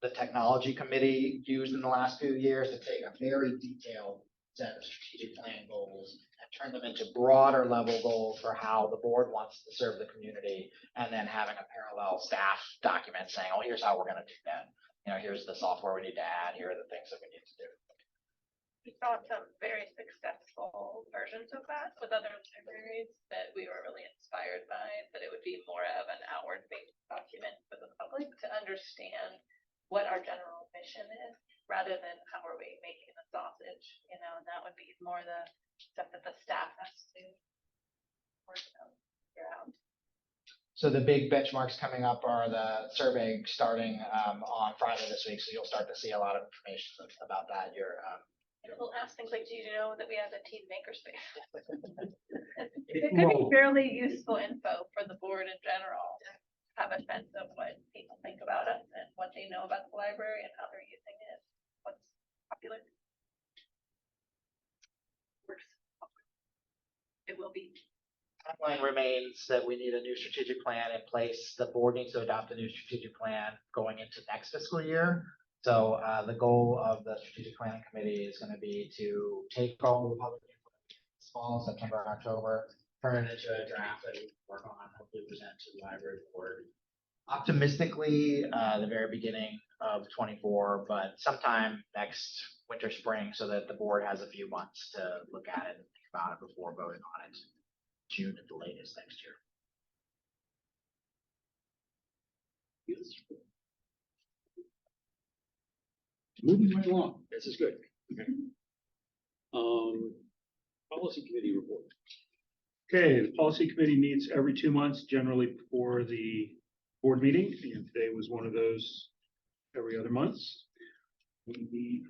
the technology committee used in the last few years to take a very detailed set of strategic plan goals and turn them into broader level goals for how the board wants to serve the community, and then having a parallel staff document saying, oh, here's how we're going to do that. Here's the software we need to add. Here are the things that we need to do. We saw some very successful versions of that with other libraries that we were really inspired by, that it would be more of an outward-facing document for the public to understand what our general mission is, rather than how are we making the sausage, and that would be more the stuff that the staff has to work out. So the big benchmarks coming up are the survey starting on Friday this week, so you'll start to see a lot of information about that. We'll ask things like, do you know that we have a teen makerspace? It could be fairly useful info for the board in general to have a sense of what people think about us and what they know about the library and how they're using it, what's popular. It will be. Timeline remains that we need a new strategic plan in place. The board needs to adopt a new strategic plan going into next fiscal year. So the goal of the strategic planning committee is going to be to take all the public input this fall, September, October, turn it into a draft that we can work on, hopefully present to the library board. Optimistically, the very beginning of 24, but sometime next winter, spring, so that the board has a few months to look at it and think about it before voting on it. June at the latest next year. Yes. Moving right along. This is good. Okay. Policy committee report. Okay, the policy committee meets every 2 months, generally before the board meeting, and today was one of those every other month. We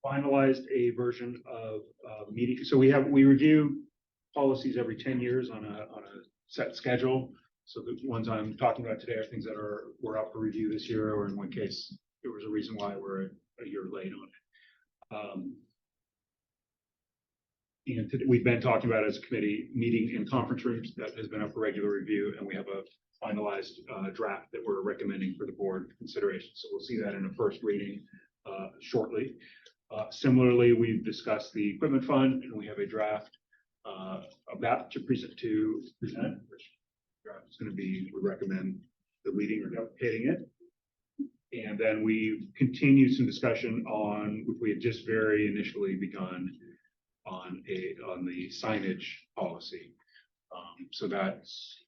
finalized a version of meeting. So we review policies every 10 years on a set schedule. So the ones I'm talking about today are things that were up for review this year, or in one case, there was a reason why we're a year late on it. And we've been talking about as a committee meeting in conference rooms that has been up for regular review, and we have a finalized draft that we're recommending for the board consideration. So we'll see that in a first reading shortly. Similarly, we've discussed the equipment fund, and we have a draft about to present, which draft is going to be, we recommend deleting or duplicating it. And then we continue some discussion on, which we had just very initially begun, on the signage policy. So that's,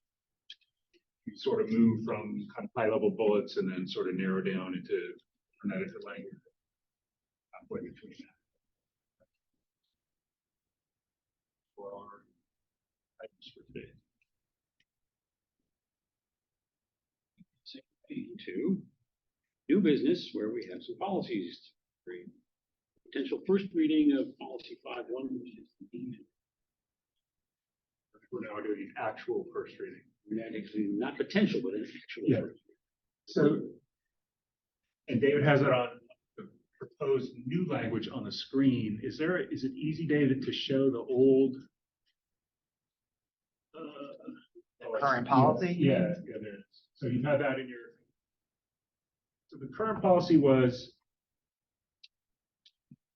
we sort of move from kind of high level bullets and then sort of narrow down into phonetic language. Halfway between that. For our items for today. To new business, where we have some policies to read. Potential first reading of policy 5.1, which is the We're now doing an actual first reading. That actually not potential, but an actual. Yeah. So, and David has it on the proposed new language on the screen. Is it easy, David, to show the old? Current policy? Yeah, there it is. So you have that in your. So the current policy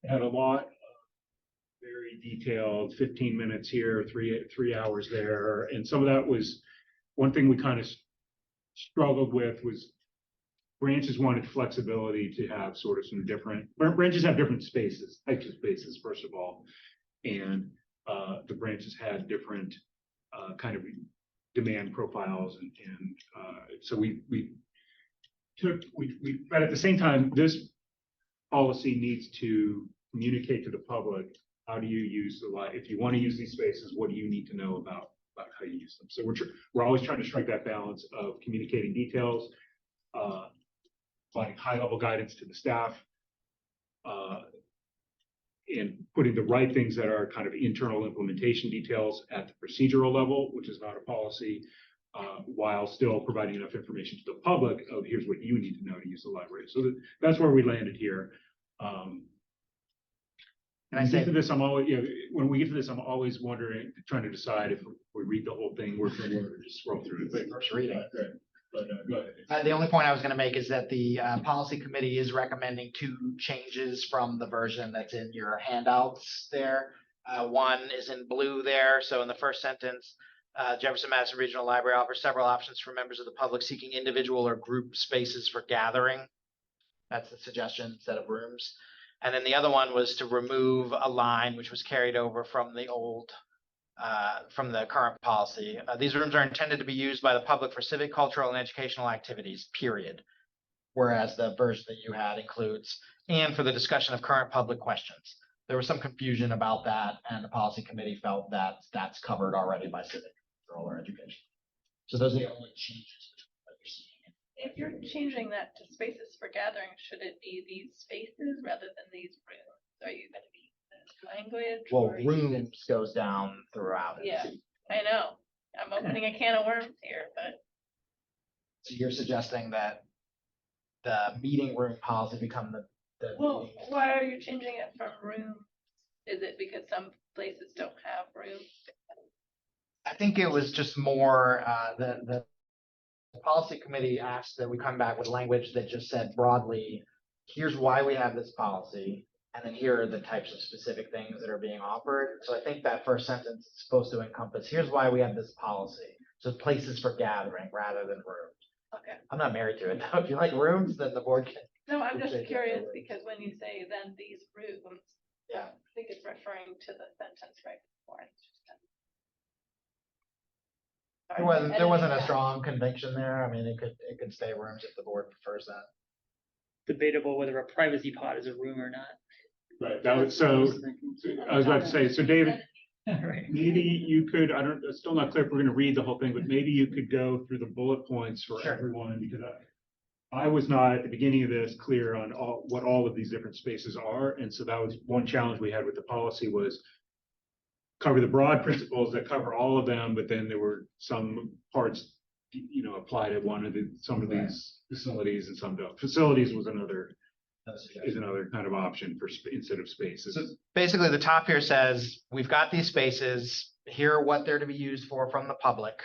had a lot of very detailed 15 minutes here, 3 hours there. And some of that was, one thing we kind of struggled with was branches wanted flexibility to have sort of some different, branches have different spaces, types of spaces, first of all. And the branches had different kind of demand profiles. And so we but at the same time, this policy needs to communicate to the public, how do you use if you want to use these spaces, what do you need to know about how you use them? So we're always trying to strike that balance of communicating details, providing high-level guidance to the staff, and putting the right things that are kind of internal implementation details at the procedural level, which is not a policy, while still providing enough information to the public of here's what you need to know to use the library. So that's where we landed here. And I say this, when we get to this, I'm always trying to decide if we read the whole thing word for word or just scroll through it. first reading. But go ahead. The only point I was going to make is that the policy committee is recommending 2 changes from the version that's in your handouts there. One is in blue there. So in the first sentence, Jefferson Madison Regional Library offers several options for members of the public seeking individual or group spaces for gathering. That's the suggestion instead of rooms. And then the other one was to remove a line which was carried over from the old from the current policy. These rooms are intended to be used by the public for civic, cultural, and educational activities, period. Whereas the version that you had includes, and for the discussion of current public questions. There was some confusion about that, and the policy committee felt that that's covered already by civic, cultural, or education. So those are the only changes that you're seeing. If you're changing that to spaces for gathering, should it be these spaces rather than these rooms? Are you gonna be this language? Well, or are you rooms goes down throughout it. Yeah. I know, I'm opening a can of worms here, but So you're suggesting that the meeting room policy become the well, meeting- why are you changing it from room? Is it because some places don't have room? I think it was just more, the policy committee asked that we come back with language that just said broadly, here's why we have this policy, and then here are the types of specific things that are being offered. So I think that first sentence is supposed to encompass, here's why we have this policy. So places for gathering rather than rooms. Okay, I'm not married to it. Though. If you like rooms, then the board can. no, I'm just Okay, curious so- because when you say then these rooms, Yeah. I think it's referring to the sentence right before. It's just There wasn't a strong conviction there. I mean, it could stay rooms if the board prefers that. Debatable whether a privacy pod is a room or not. Right, that was, so, I was about to say, so David, Right. maybe you could, it's still not clear if we're gonna read the whole thing, but maybe you could go through the bullet points for Sure. everyone, because I was not at the beginning of this clear on what all of these different spaces are, and so that was one challenge we had with the policy was cover the broad principles that cover all of them, but then there were some parts, apply to some of these facilities and some don't. Facilities was another kind of option for instead of spaces. So basically, the top here says, we've got these spaces, here are what they're to be used for from the public.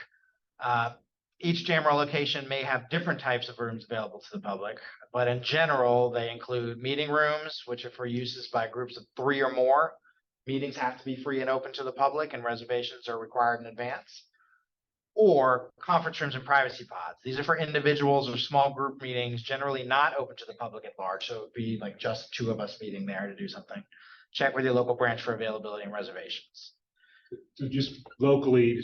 Each JMRL location may have different types of rooms available to the public, but in general, they include meeting rooms, which are for uses by groups of 3 or more. Meetings have to be free and open to the public, and reservations are required in advance. Or conference rooms and privacy pods. These are for individuals or small group meetings, generally not open to the public at large. So it would be like just 2 of us meeting there to do something. Check with your local branch for availability and reservations. So just locally,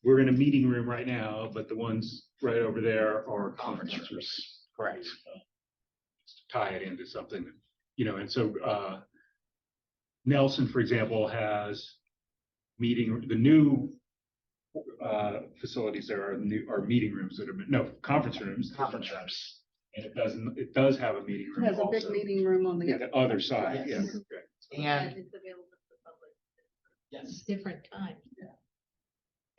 we're in a meeting room right now, but the ones right over there are conference rooms. Correct. Tie it into something, and so Nelson, for example, has the new facilities there are meeting rooms that have conference rooms. Conference rooms. And it does have a meeting room. It has a big also. meeting room on Yeah, the. the other side, Yes. yes. Okay. And And it's available to the public. yes. Different times.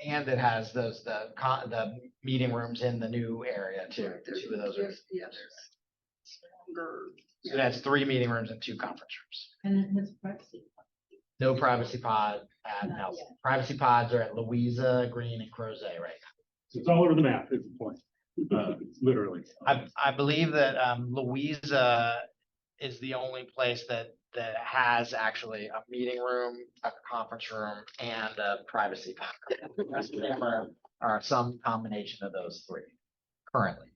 And it has the meeting rooms in the new area too. There's- Two of those are. Yes. Stronger. So that's 3 meeting rooms and 2 conference rooms. And it has privacy. No privacy pod at Not Nelson. yet. Privacy pods are at Louisa, Green, and Crozet right So it's all over the map is the point. Literally. now. I believe that Louisa is the only place that has actually a meeting room, a conference room, and a privacy pod. The rest of them are some combination of those 3 currently.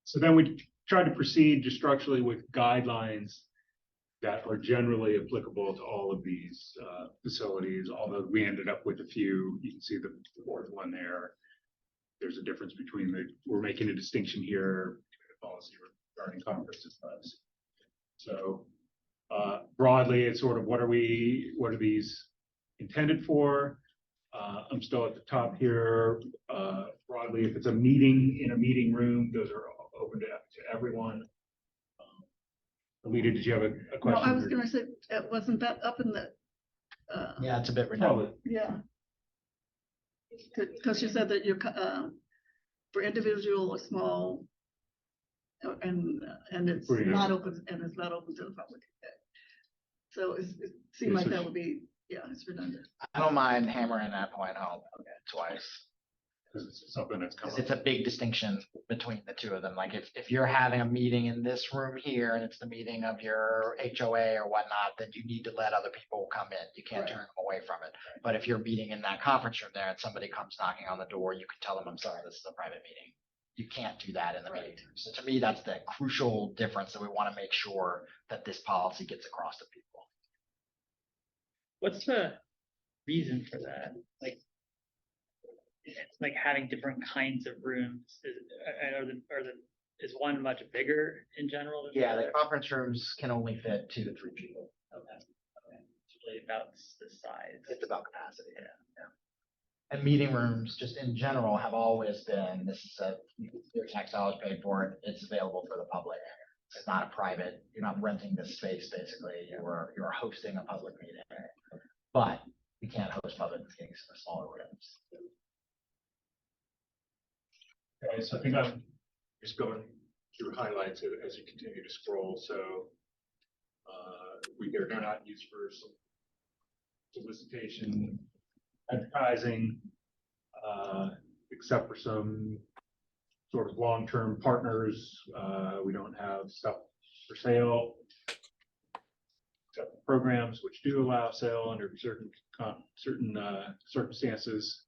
So then we tried to proceed just structurally with guidelines that are generally applicable to all of these facilities, although we ended up with a few. You can see the 4th one there. There's a difference between we're making a distinction here between the policy regarding conference and privacy. So broadly, it's sort of what are these intended for? I'm still at the top here. Broadly, if it's a meeting in a meeting room, those are open to everyone. Alita, did you have a No, question? I was gonna say, wasn't that up in the, Yeah, it's a bit redundant. yeah. Because you said that for individual or small, and it's Pretty not open. open, and it's not open to the public. So it seemed like that would be, yeah, it's redundant. I don't mind hammering that point home twice. Because it's something that's come 'Cause up. it's a big distinction between the 2 of them. Like if you're having a meeting in this room here and it's the meeting of your HOA or whatnot, then you need to let other people come in. You can't Right. turn them away from it. But if you're meeting in that conference room there and somebody comes knocking on the door, you can tell them, I'm sorry, this is a private meeting. You can't do that in the meeting room. So to me, that's the crucial difference that we want to make sure that this policy gets across to people. What's the reason for that? Like, it's like having different kinds of rooms. Is one much bigger in general? than Yeah, the other? conference rooms can only fit 2 to 3 people. Okay. It's really about the size. It's about capacity, yeah. And meeting rooms, just in general, have always been, this is your tax dollars paid for it, it's available for the public. It's not a private, you're not renting this space, basically, you're hosting a public meeting. But we can't host public meetings in smaller rooms. Okay, so I think I'm just going through highlights as you continue to scroll. So they're not used for solicitation, advertising, except for some sort of long-term partners. We don't have stuff for sale, except for programs which do allow sale under certain circumstances.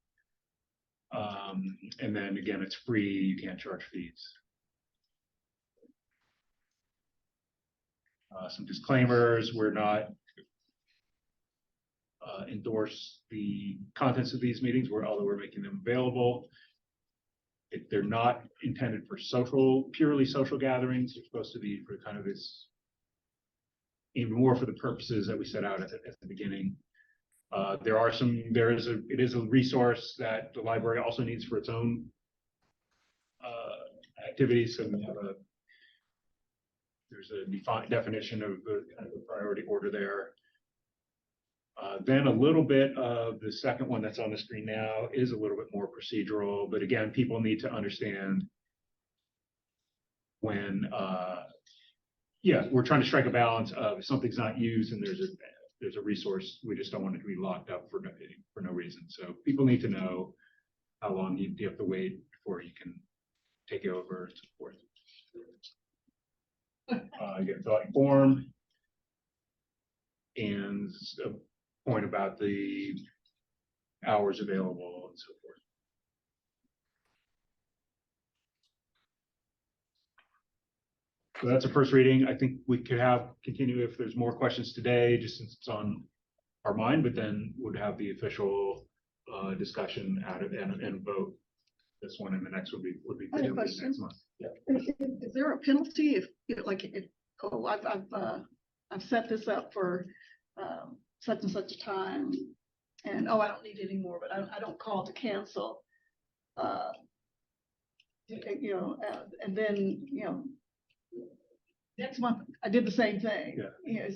And then again, it's free, you can't charge fees. Some disclaimers, we're not endorse the contents of these meetings, although we're making them available. If they're not intended for purely social gatherings, they're supposed to be for kind of this, even more for the purposes that we set out at the beginning. It is a resource that the library also needs for its own activities. So there's a defined definition of the kind of a priority order there. Then a little bit of the second one that's on the screen now is a little bit more procedural, but again, people need to understand when, we're trying to strike a balance of if something's not used and there's a resource, we just don't want it to be locked up for no reason. So people need to know how long you have to wait before you can take it over and so forth. You get a thought form and a point about the hours available and so forth. So that's a first reading. I think we could continue if there's more questions today, just since it's on our mind, but then would have the official discussion out of and vote. This one and the next would be I have a presented question. next month. Yeah. Is there a penalty if I've set this up for such and such a time, and I don't need it anymore, but I don't call to cancel. And then next month I did the same thing. Yeah.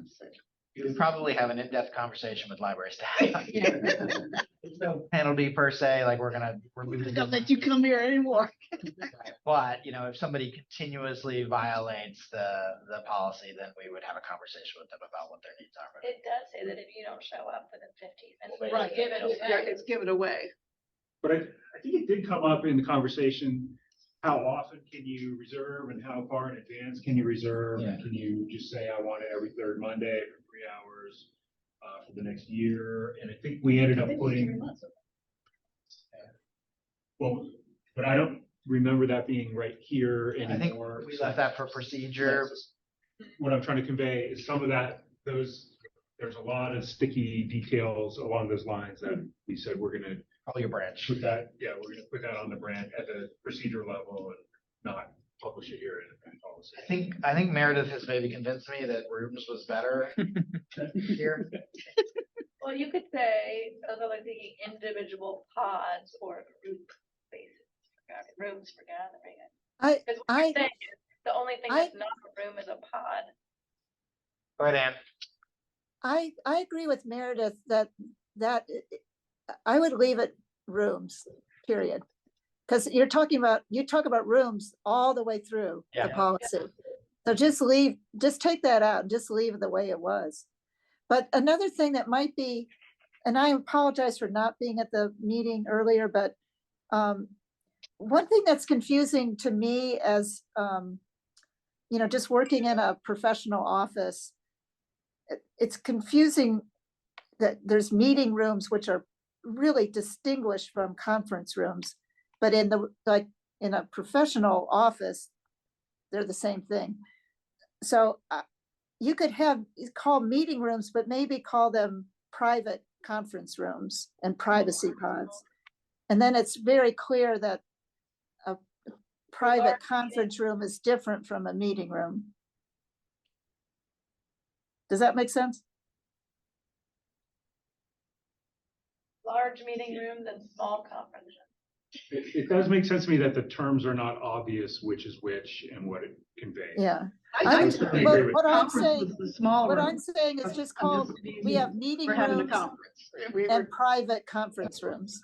So You would probably have an in-depth conversation with library staff. There's no penalty per se, like we're gonna remove. Don't let you come here anymore. But, if somebody continuously violates the policy, then we would have a conversation with them about what their needs are. It does say that if you don't show up within 15 minutes. Well, Right, give it away. it's given away. But I think it did come up in the conversation, how often can you reserve and how far in advance can you reserve? And Yeah. can you just say, I want it every third Monday for 3 hours for the next year? And I think we ended up putting, well, but I don't remember that being right here I think anymore. we left that for procedure. What I'm trying to convey is some of that, there's a lot of sticky details along those lines that we said we're gonna Call your branch. put that, we're gonna put that on the brand at the procedure level and not publish it here in the policy. I think Meredith has maybe convinced me that rooms was better here. Well, you could say, although like the individual pods or group spaces, rooms for gathering. Because what you're saying is the only thing that's not a room is a pod. Go ahead, Ann. I agree with Meredith that I would leave it rooms, period. Because you talk about rooms all the way through the Yeah. policy. So just take that out, just leave it the way it was. But another thing that might be, and I apologize for not being at the meeting earlier, but one thing that's confusing to me as, just working in a professional office, it's confusing that there's meeting rooms which are really distinguished from conference rooms, but in a professional office, they're the same thing. So you could call meeting rooms, but maybe call them private conference rooms and privacy pods. And then it's very clear that a private conference room is different from a meeting room. Does that make sense? Large meeting rooms and small conference rooms. It does make sense to me that the terms are not obvious which is which and what it conveys. Yeah. I certainly agree with What I'm Conference saying, was the small what room. I'm saying is just called, we have meeting We're having a rooms conference. and private conference rooms.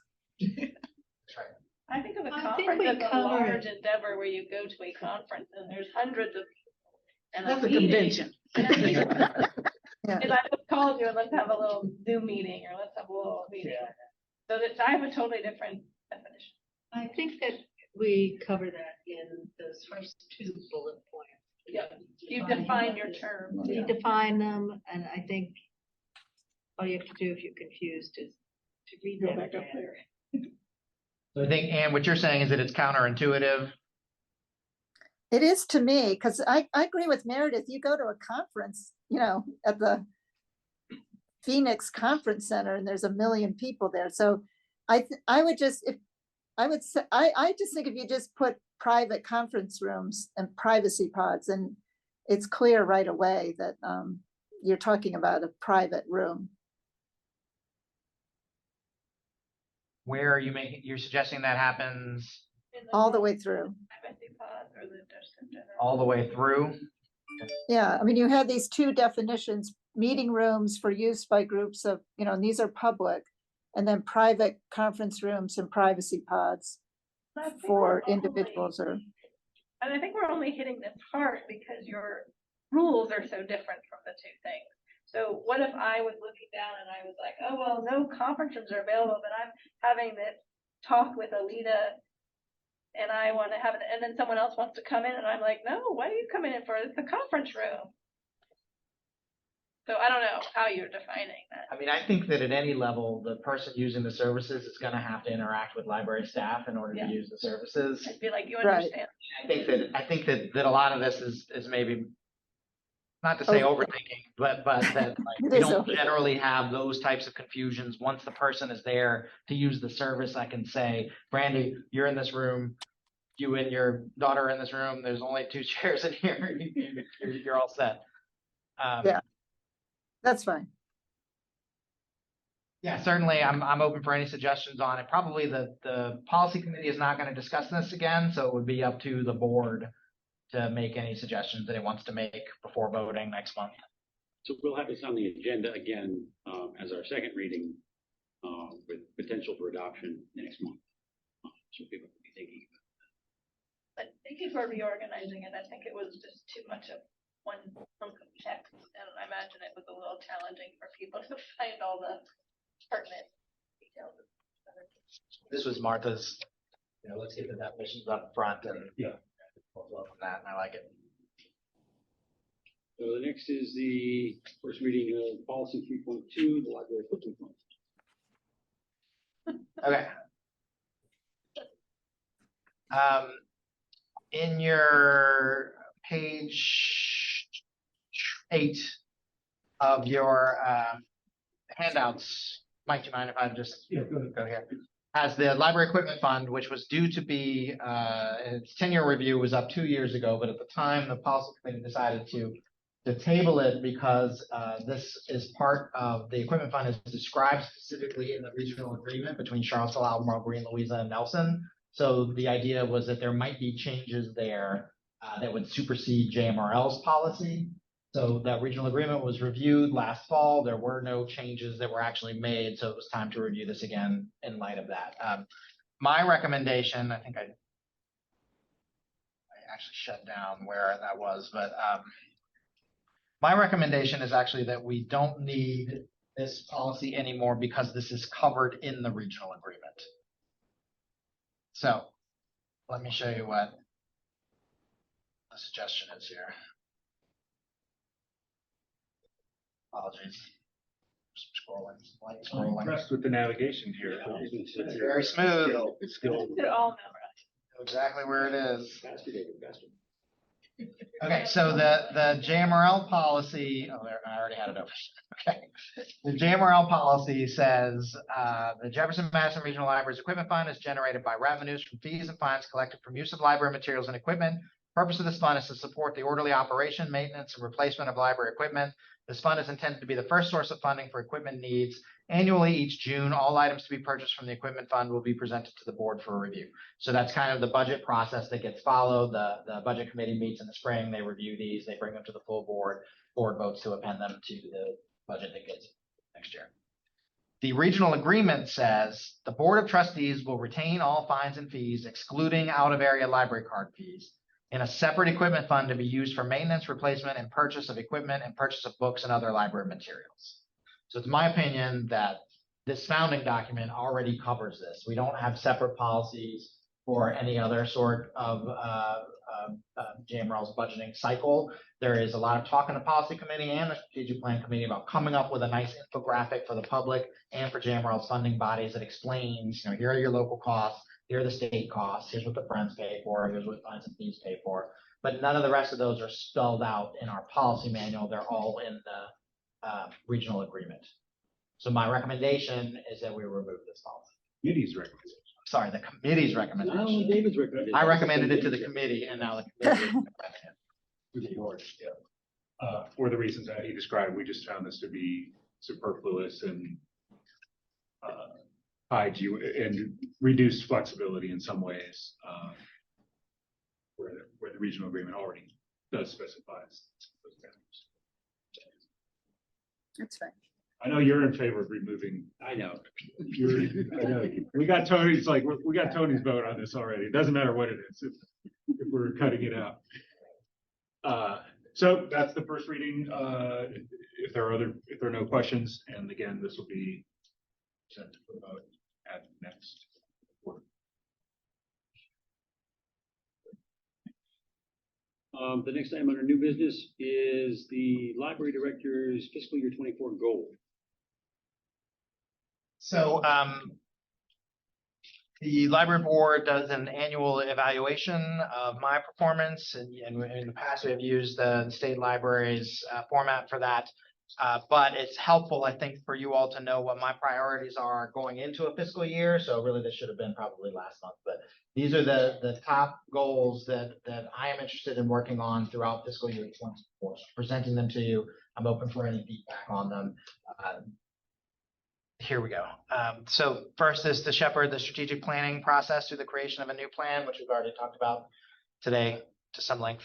I think of a I think conference we as a covered large endeavor where you go to a conference and there's hundreds of. And That's a meeting. convention. Yeah. If I just called you and let's have a little Zoom meeting or let's have a little meeting. So that I have a totally different definition. I think that we cover that in those first 2 bullet points. Yeah. You define your term. We define them, and I think all you have to do if you're confused is to read Go that back up again. there. So I think, Ann, what you're saying is that it's counterintuitive. It is to me, because I agree with Meredith. You go to a conference, at the Phoenix Conference Center, and there's 1 million people there. So I just think if you just put private conference rooms and privacy pods, and it's clear right away that you're talking about a private room. Where are you're suggesting that happens All the way through. Privacy pods or the just in general. all the way through? Yeah, I mean, you had these 2 definitions, meeting rooms for use by groups of, and these are public, and then private conference rooms and privacy pods I think for we're individuals or. And I think we're only hitting this part because your rules are so different from the 2 things. So what if I was looking down and I was like, oh, well, no conference rooms are available, but I'm having this talk with Alita and I want to have it, and then someone else wants to come in and I'm like, no, what are you coming in for? It's a conference room. So I don't know how you're defining that. I mean, I think that at any level, the person using the services is going to have to interact with library staff in order to use the services. I feel like you Right. understand. I think that a lot of this is maybe, not to say overthinking, but that It we is don't overthinking. generally have those types of confusions. Once the person is there to use the service, I can say, Brandy, you're in this room. You and your daughter are in this room. There's only 2 chairs in here. You're all set. Yeah. That's fine. Yeah, certainly. I'm open for any suggestions on it. Probably the policy committee is not going to discuss this again, so it would be up to the board to make any suggestions that it wants to make before voting next month. So we'll have this on the agenda again, as our second reading, with potential for adoption next month. So people can be thinking. But thank you for reorganizing it. I think it was just too much of one chunk of text, and I imagine it was a little challenging for people to find all the pertinent details. This was Martha's, let's get the definitions up front and Yeah. we'll flow from that, and I like it. So the next is the first reading of policy 3.2, the library equipment fund. Okay. In your page 8 of your handouts, Mike, do you mind if I just go here? Has the library equipment fund, which was due to be, its 10-year review was up 2 years ago, but at the time, the policy committee decided to table it because this is part of the equipment fund is described specifically in the regional agreement between Charlottesville, Albemarle, Green, Louisa, and Nelson. So the idea was that there might be changes there that would supersede JMRL's policy. So that regional agreement was reviewed last fall. There were no changes that were actually made, so it was time to review this again in light of that. My recommendation, I think I actually shut down where that was, but my recommendation is actually that we don't need this policy anymore because this is covered in the regional agreement. So let me show you what the suggestion is here. Apologies. Scrolling, light I'm scrolling. impressed with the navigation here. It's very smooth. It's skill. They're all memorized. Know exactly where it is. Faster, David, faster. Okay, so the JMRL policy, oh, there, I already had it over. Okay. The JMRL policy says the Jefferson Madison Regional Library's Equipment Fund is generated by revenues from fees and fines collected from use of library materials and equipment. Purpose of this fund is to support the orderly operation, maintenance, and replacement of library equipment. This fund is intended to be the first source of funding for equipment needs. Annually, each June, all items to be purchased from the equipment fund will be presented to the board for review. So that's kind of the budget process that gets followed. The budget committee meets in the spring. They review these. They bring them to the full board. Board votes to append them to the budget that gets next year. The regional agreement says the board of trustees will retain all fines and fees, excluding out-of-area library card fees, in a separate equipment fund to be used for maintenance, replacement, and purchase of equipment and purchase of books and other library materials. So it's my opinion that this founding document already covers this. We don't have separate policies for any other sort of JMRL's budgeting cycle. There is a lot of talk in the policy committee and the strategic plan committee about coming up with a nice infographic for the public and for JMRL's funding bodies that explains, here are your local costs, here are the state costs, here's what the friends pay for, here's what fines and fees pay for. But none of the rest of those are spelled out in our policy manual. They're all in the regional agreement. So my recommendation is that we remove this policy. Committee's recommendation. Sorry, the committee's Not only recommendation. David's recommendation. I recommended it to the committee and now the committee is recommending it to yours. For the reasons that he described, we just found this to be superfluous and and reduced flexibility in some ways, where the regional agreement already does specify those boundaries. That's fine. I know you're in favor of removing. I know. I know. We got Tony's we got Tony's vote on this already. It doesn't matter what it is if we're cutting it out. So that's the first reading. If there are no questions, and again, this will be sent to the vote at next quarter. The next item under new business is the library director's fiscal year 24 goal. So the library board does an annual evaluation of my performance, and in the past we have used the state library's format for that. But it's helpful, I think, for you all to know what my priorities are going into a fiscal year. So really, this should have been probably last month, but these are the top goals that I am interested in working on throughout fiscal year 24. So presenting them to you. I'm open for any feedback on them. Here we go. So first is to shepherd the strategic planning process through the creation of a new plan, which we've already talked about today to some length.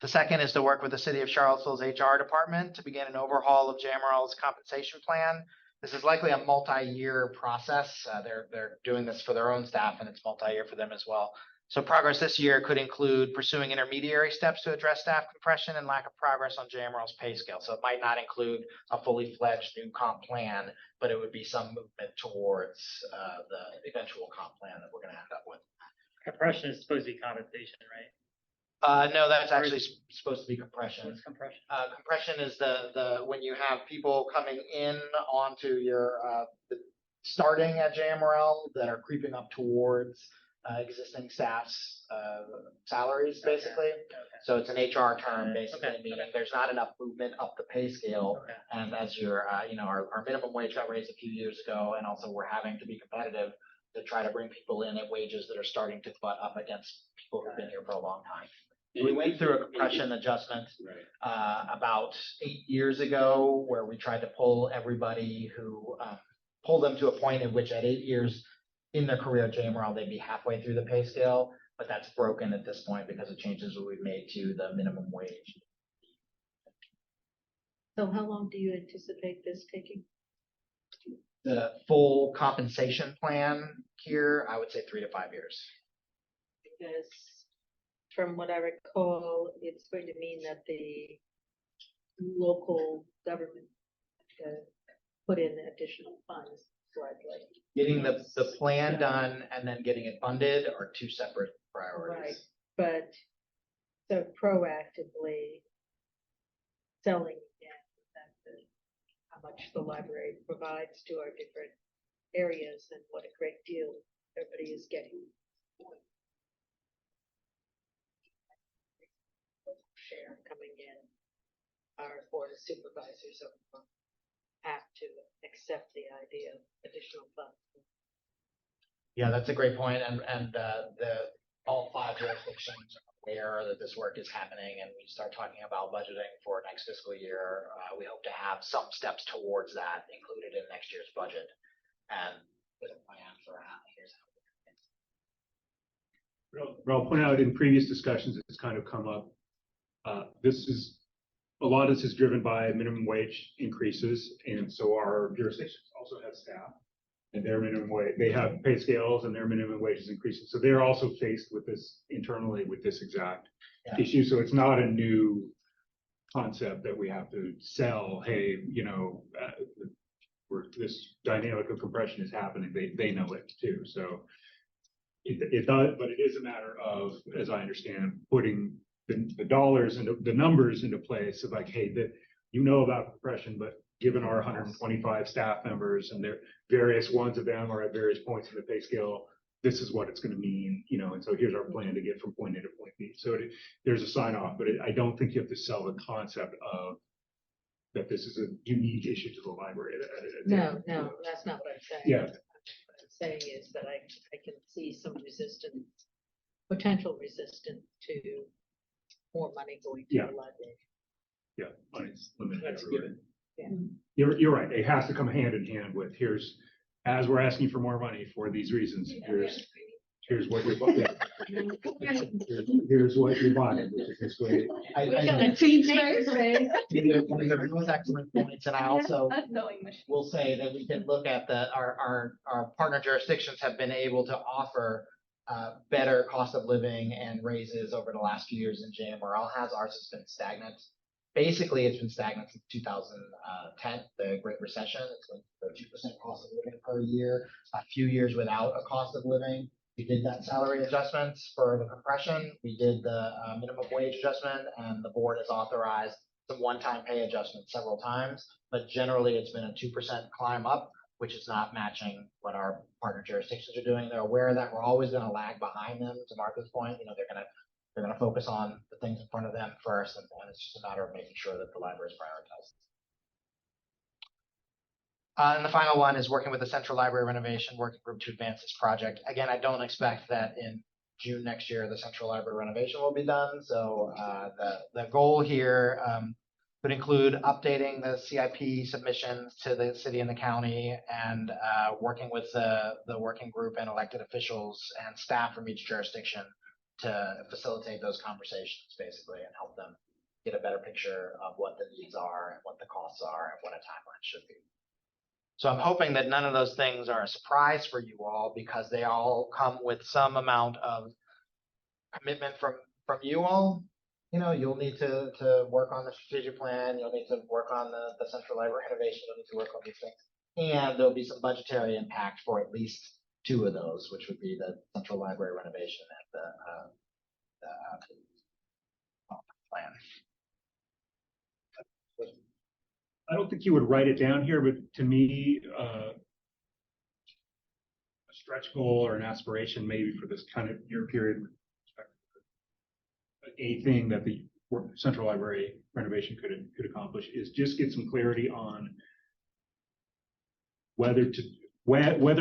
The second is to work with the City of Charlottesville's HR department to begin an overhaul of JMRL's compensation plan. This is likely a multi-year process. They're doing this for their own staff, and it's multi-year for them as well. So progress this year could include pursuing intermediary steps to address staff compression and lack of progress on JMRL's pay scale. So it might not include a fully fledged new comp plan, but it would be some movement towards the eventual comp plan that we're going to end up with. Compression is supposed to be compensation, right? No, that's actually supposed to be compression. What's compression? Compression is the when you have people coming in onto your starting at JMRL that are creeping up towards existing staff's salaries, basically. Okay. So it's an HR term, basically, Okay. meaning there's not enough movement up the pay scale. Okay. And as your, our minimum wage got raised a few years ago, and also we're having to be competitive to try to bring people in at wages that are starting to butt up against people who've been here for a long time. We went through a compression adjustment about 8 years ago, where we tried to pull everybody who pull them to a point in which at 8 years in their career at JMRL, they'd be halfway through the pay scale, but that's broken at this point because of changes that we've made to the minimum wage. So how long do you anticipate this taking? The full compensation plan here, I would say 3 to 5 years. Because from what I recall, it's going to mean that the local government put in additional funds slightly. Getting the plan done and then getting it funded are two separate priorities. Right, but so proactively selling how much the library provides to our different areas and what a great deal everybody is getting. Share coming in, our board of supervisors have to accept the idea of additional funds. Yeah, that's a great point. And all 5 jurisdictions are aware that this work is happening, and we start talking about budgeting for next fiscal year. We hope to have some steps towards that included in next year's budget, and with a plan for here's how. But I'll point out in previous discussions, it's kind of come up. A lot of this is driven by minimum wage increases, and so our jurisdictions also have staff, and their minimum wage, they have pay scales and their minimum wages increasing. So they're also faced with this internally with this exact issue. So it's not a new concept that we have to sell. Hey, this dynamic of compression is happening. They know it too. So it does, but it is a matter of, as I understand, putting the dollars and the numbers into place of like, hey, about compression, but given our 125 staff members and their various ones of them are at various points in the pay scale, this is what it's going to mean, and so here's our plan to get from point A to point B. So there's a sign off, but I don't think you have to sell the concept of that this is a unique issue to the library. No, that's not what I'm saying. Yeah. What I'm saying is that I can see some potential resistance to more money going to the library. Yeah, money's limited. That's everywhere. Yeah. You're right. It has to come hand in hand with as we're asking for more money for these reasons, here's what you're buying. Here's what you're buying, which is great. Those excellent points, and I also will say that we can look at our partner jurisdictions have been able to offer better cost of living and raises over the last few years than JMRL has. Ours has been stagnant. Basically, it's been stagnant since 2010, the Great Recession. It's been 2% cost of living per year, a few years without a cost of living. We did that salary adjustments for the compression. We did the minimum wage adjustment, and the board has authorized some one-time pay adjustments several times. But generally, it's been a 2% climb up, which is not matching what our partner jurisdictions are doing. They're aware that we're always going to lag behind them. To Martha's point, they're going to focus on the things in front of them first, and it's just a matter of making sure that the library is prioritized. And the final one is working with the Central Library Renovation Working Group to advance this project. Again, I don't expect that in June next year the Central Library renovation will be done. So the goal here would include updating the CIP submissions to the city and the county, and working with the working group and elected officials and staff from each jurisdiction to facilitate those conversations basically and help them get a better picture of what the needs are and what the costs are and what a timeline should be. So I'm hoping that none of those things are a surprise for you all because they all come with some amount of commitment from you all. You know, you'll need to work on the strategic plan, you'll need to work on the central library renovation, you'll need to work on these things. And there'll be some budgetary impact for at least two of those, which would be the central library renovation and the plan. I don't think you would write it down here, but to me, a stretch goal or an aspiration maybe for this kind of year period, a thing that the central library renovation could accomplish is just get some clarity on whether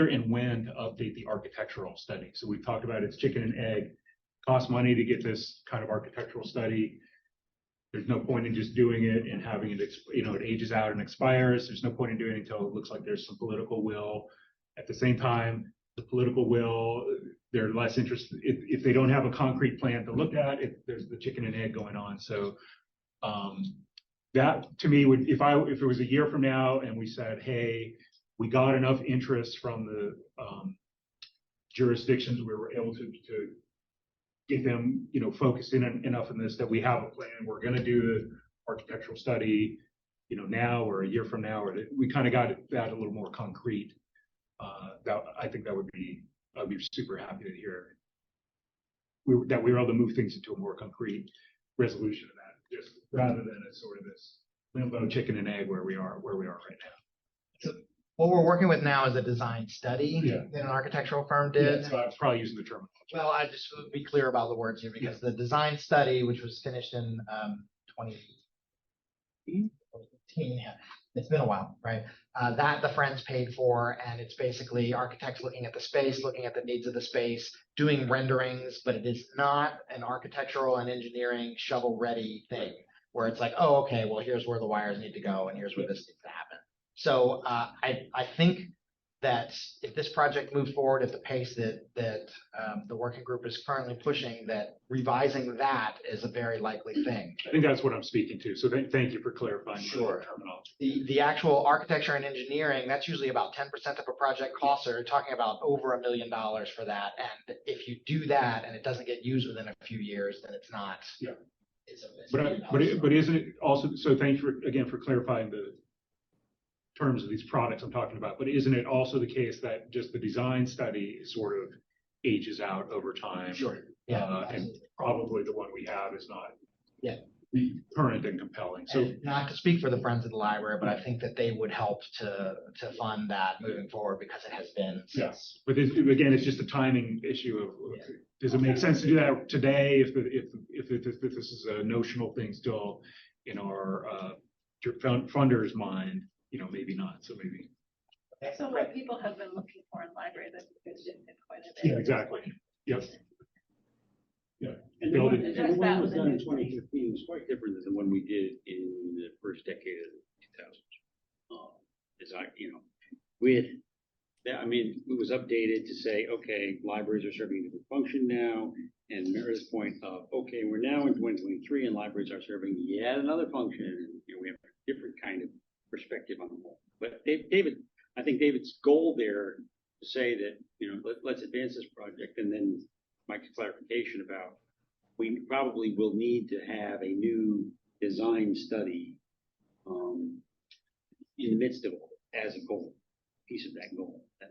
and when to update the architectural study. So we've talked about it's chicken and egg, costs money to get this kind of architectural study. There's no point in just doing it and having it, it ages out and expires. There's no point in doing it until it looks like there's some political will. At the same time, the political will, they're less interested if they don't have a concrete plan to look at. There's the chicken and egg going on. So that to me would, if it was a year from now and we said, hey, we got enough interest from the jurisdictions, we were able to get them, focused in enough in this that we have a plan. We're going to do the architectural study, now or a year from now, or we kind of got that a little more concrete. I think I'd be super happy to hear that we were able to move things into a more concrete resolution of that, just rather than a sort of this limbo chicken and egg where we are right now. So what we're working with now is a design study Yeah. that an architectural firm did. Yeah, so I was probably using the term. Well, I just would be clear about the words here because the design study, which was finished in 2015, yeah, it's been a while, right? That the Friends paid for, and it's basically architects looking at the space, looking at the needs of the space, doing renderings, but it is not an architectural and engineering shovel-ready thing where it's like, oh, okay, well, here's where the wires need to go, and here's where this needs to happen. So I think that if this project moves forward at the pace that the working group is currently pushing, that revising that is a very likely thing. I think that's what I'm speaking to. So thank you for clarifying. Sure. The terminology. The actual architecture and engineering, that's usually about 10% of a project cost. So you're talking about over $1 million for that. And if you do that and it doesn't get used within a few years, then it's not. Yeah. It's But isn't it also, so thanks again for clarifying the terms of these products I'm talking about, but isn't it also the case that just the design study sort of ages out over time? Sure. Yeah. And probably the one we have is not current and compelling. So and not to speak for the Friends of the Library, but I think that they would help to fund that moving forward because it has been since. But again, it's just a timing issue of does it make sense to do that today if this is a notional thing still in our funder's mind? Maybe not. So maybe. So what people have been looking for in library that there's been quite a bit. Yeah, exactly. Yep. Yeah. And the one that was done in 2015 was quite different than the one we did in the first decade of the 2000s. It was updated to say, okay, libraries are serving a different function now. And Meredith's point of, okay, we're now in 2023 and libraries are serving yet another function. And we have a different kind of perspective on the whole. But I think David's goal there to say that, let's advance this project, and then Mike's clarification about we probably will need to have a new design study in the midst of as a goal, piece of that goal that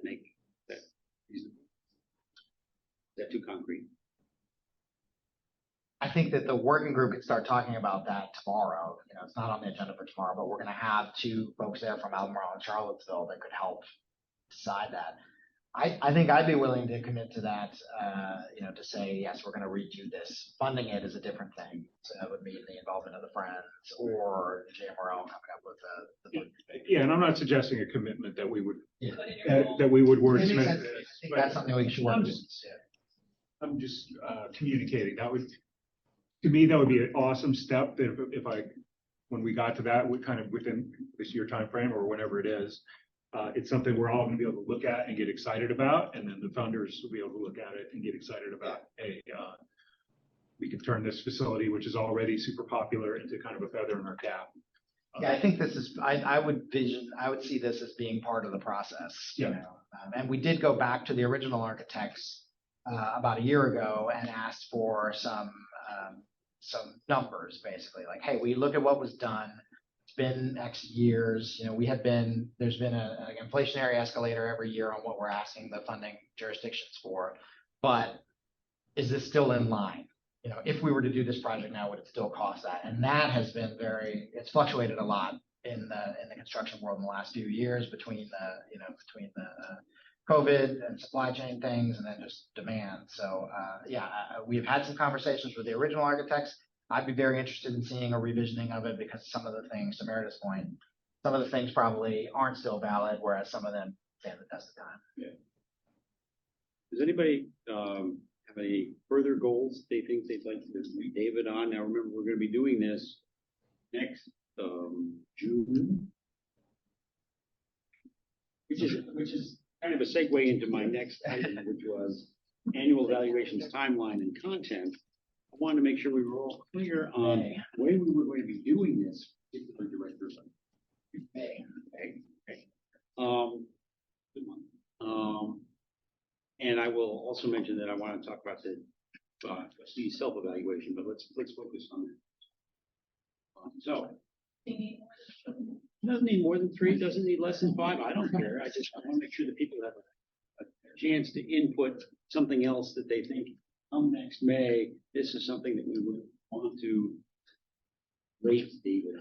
reasonable. Is that too concrete? I think that the working group could start talking about that tomorrow. It's not on the agenda for tomorrow, but we're going to have two folks there from Albemarle and Charlottesville that could help decide that. I think I'd be willing to commit to that, to say, yes, we're going to redo this. Funding it is a different thing. So that would mean the involvement of the Friends or the JMRL coming up with the Yeah, and I'm not suggesting a commitment that we would that we would wordsmith. I think that's something we should work on. I'm just communicating. To me, that would be an awesome step that when we got to that, we kind of within this year time frame or whenever it is, it's something we're all going to be able to look at and get excited about, and then the founders will be able to look at it and get excited about. could turn this facility, which is already super popular, into kind of a feather in our cap. Yeah, I think this is, I would see this as being part of the process, you Yeah. know. And we did go back to the original architects about a year ago and asked for some numbers, basically, like, hey, we look at what was done. It's been X years, you know, there's been an inflationary escalator every year on what we're asking the funding jurisdictions for, but is this still in line? You know, if we were to do this project now, would it still cost that? And that has been it's fluctuated a lot in the construction world in the last few years between the COVID and supply chain things and then just demand. So we've had some conversations with the original architects. I'd be very interested in seeing a revisioning of it because some of the things, to Meredith's point, some of the things probably aren't still valid, whereas some of them stand the test of time. Yeah. Does anybody have any further goals they think they'd like to meet David on? Now, remember, we're going to be doing this next June, which is kind of a segue into my next item, which was annual evaluations timeline and content. I wanted to make sure we were all clear on when we were going to be doing this particular director. And I will also mention that I want to talk about the trustee self-evaluation, but let's focus on that. So, doesn't need more than 3, doesn't need less than 5. I don't care. I want to make sure that people have a chance to input something else that they think, next May, this is something that we would want to rate David.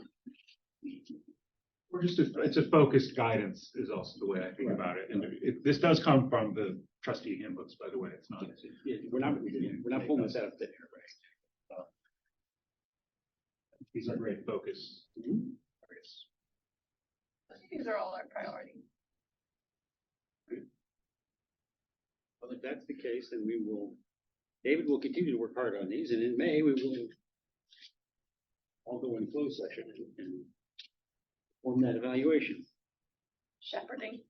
Or it's a focused guidance is also the way I think about it. And this does come from the trustee handbooks, by the way. It's not. Yeah, we're not pulling this out of thin air, right? These are great focus. These are all our priorities. Well, if that's the case, then David will continue to work hard on these, and in May, we will all go in closed session and form that evaluation. Shepherding.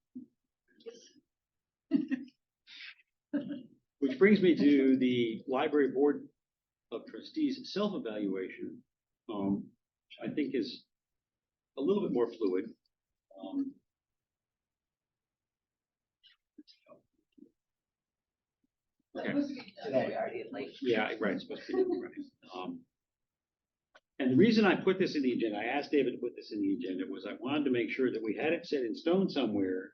Which brings me to the Library Board of Trustees self-evaluation, which I think is a little bit more fluid. Okay. Yeah, right, it's supposed to be done, right. And the reason I put this in the agenda, I asked David to put this in the agenda, was I wanted to make sure that we had it set in stone somewhere,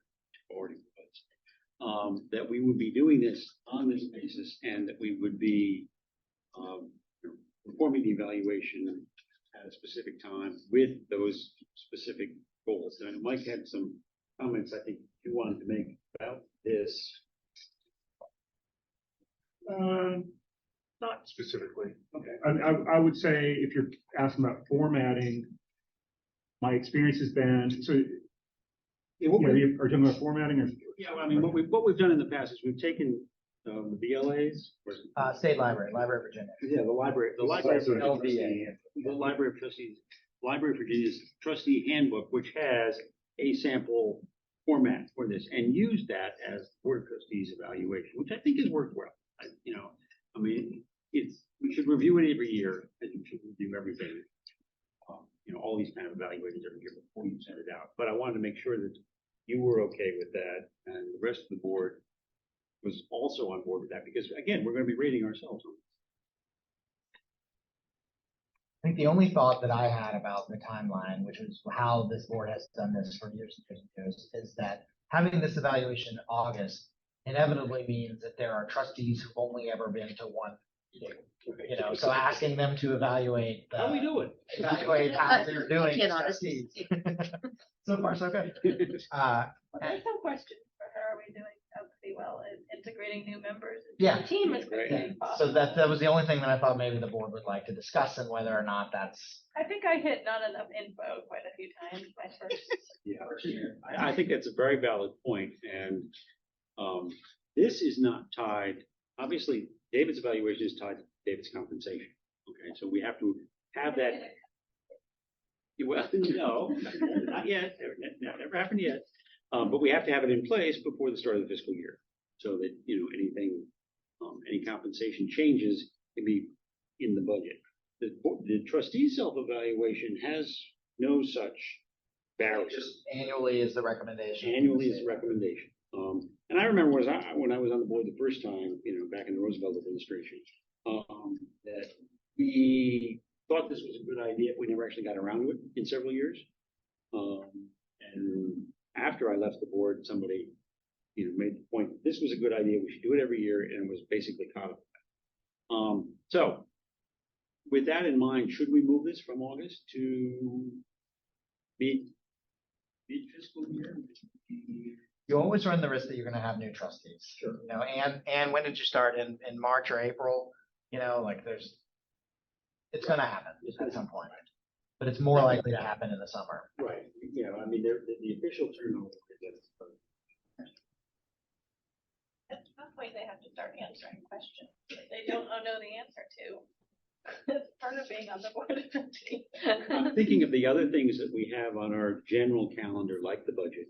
that we would be doing this on this basis and that we would be performing the evaluation at a specific time with those specific goals. And Mike had some comments I think you wanted to make about this. Not specifically. Okay. I would say if you're asking about formatting, my experience has been, so Yeah, are you talking about formatting or? yeah, well, I mean, what we've done in the past is we've taken the BLAs. State Library of Virginia. Yeah, the library for LVA. The Library of Trustees, Library of Virginia's trustee handbook, which has a sample format for this, and use that as Board of Trustees evaluation, which I think has worked well. I mean, we should review it every year, as you should review everything. All these kind of evaluations every year before you send it out. But I wanted to make sure that you were okay with that, and the rest of the board was also on board with that, because again, we're going to be rating ourselves on this. I think the only thought that I had about the timeline, which is how this board has done this for years and years and years, is that having this evaluation in August inevitably means that there are trustees who've only ever been to one meeting. So asking them to evaluate How we doing? evaluate how they're doing I as cannot. trustees. So far, so good. There's some question for how are we doing pretty well in integrating new members. Yeah. The team is great. So that was the only thing that I thought maybe the board would like to discuss, and whether or not that's. I think I hit not enough info quite a few times my first. Yeah, I think that's a very valid point, and this is not tied. Obviously, David's evaluation is tied to David's compensation. Okay, so we have to have that. Well, no, not yet. Never happened yet. But we have to have it in place before the start of the fiscal year, so that anything, any compensation changes can be in the budget. The trustee self-evaluation has no such barriers. Just annually is the recommendation. Annually is the recommendation. And I remember when I was on the board the first time, back in the Roosevelt administration, that we thought this was a good idea. We never actually got around to it in several years. And after I left the board, somebody, made the point that this was a good idea. We should do it every year, and it was basically codified. So with that in mind, should we move this from August to mid fiscal year? You always run the risk that you're gonna have new trustees. Sure. And when did you start? In March or April? It's gonna happen at some point. But it's more likely to happen in the summer. Right. The official turnover. At some point, they have to start answering questions that they don't know the answer to. It's part of being on the board of trustees. I'm thinking of the other things that we have on our general calendar, like the budget.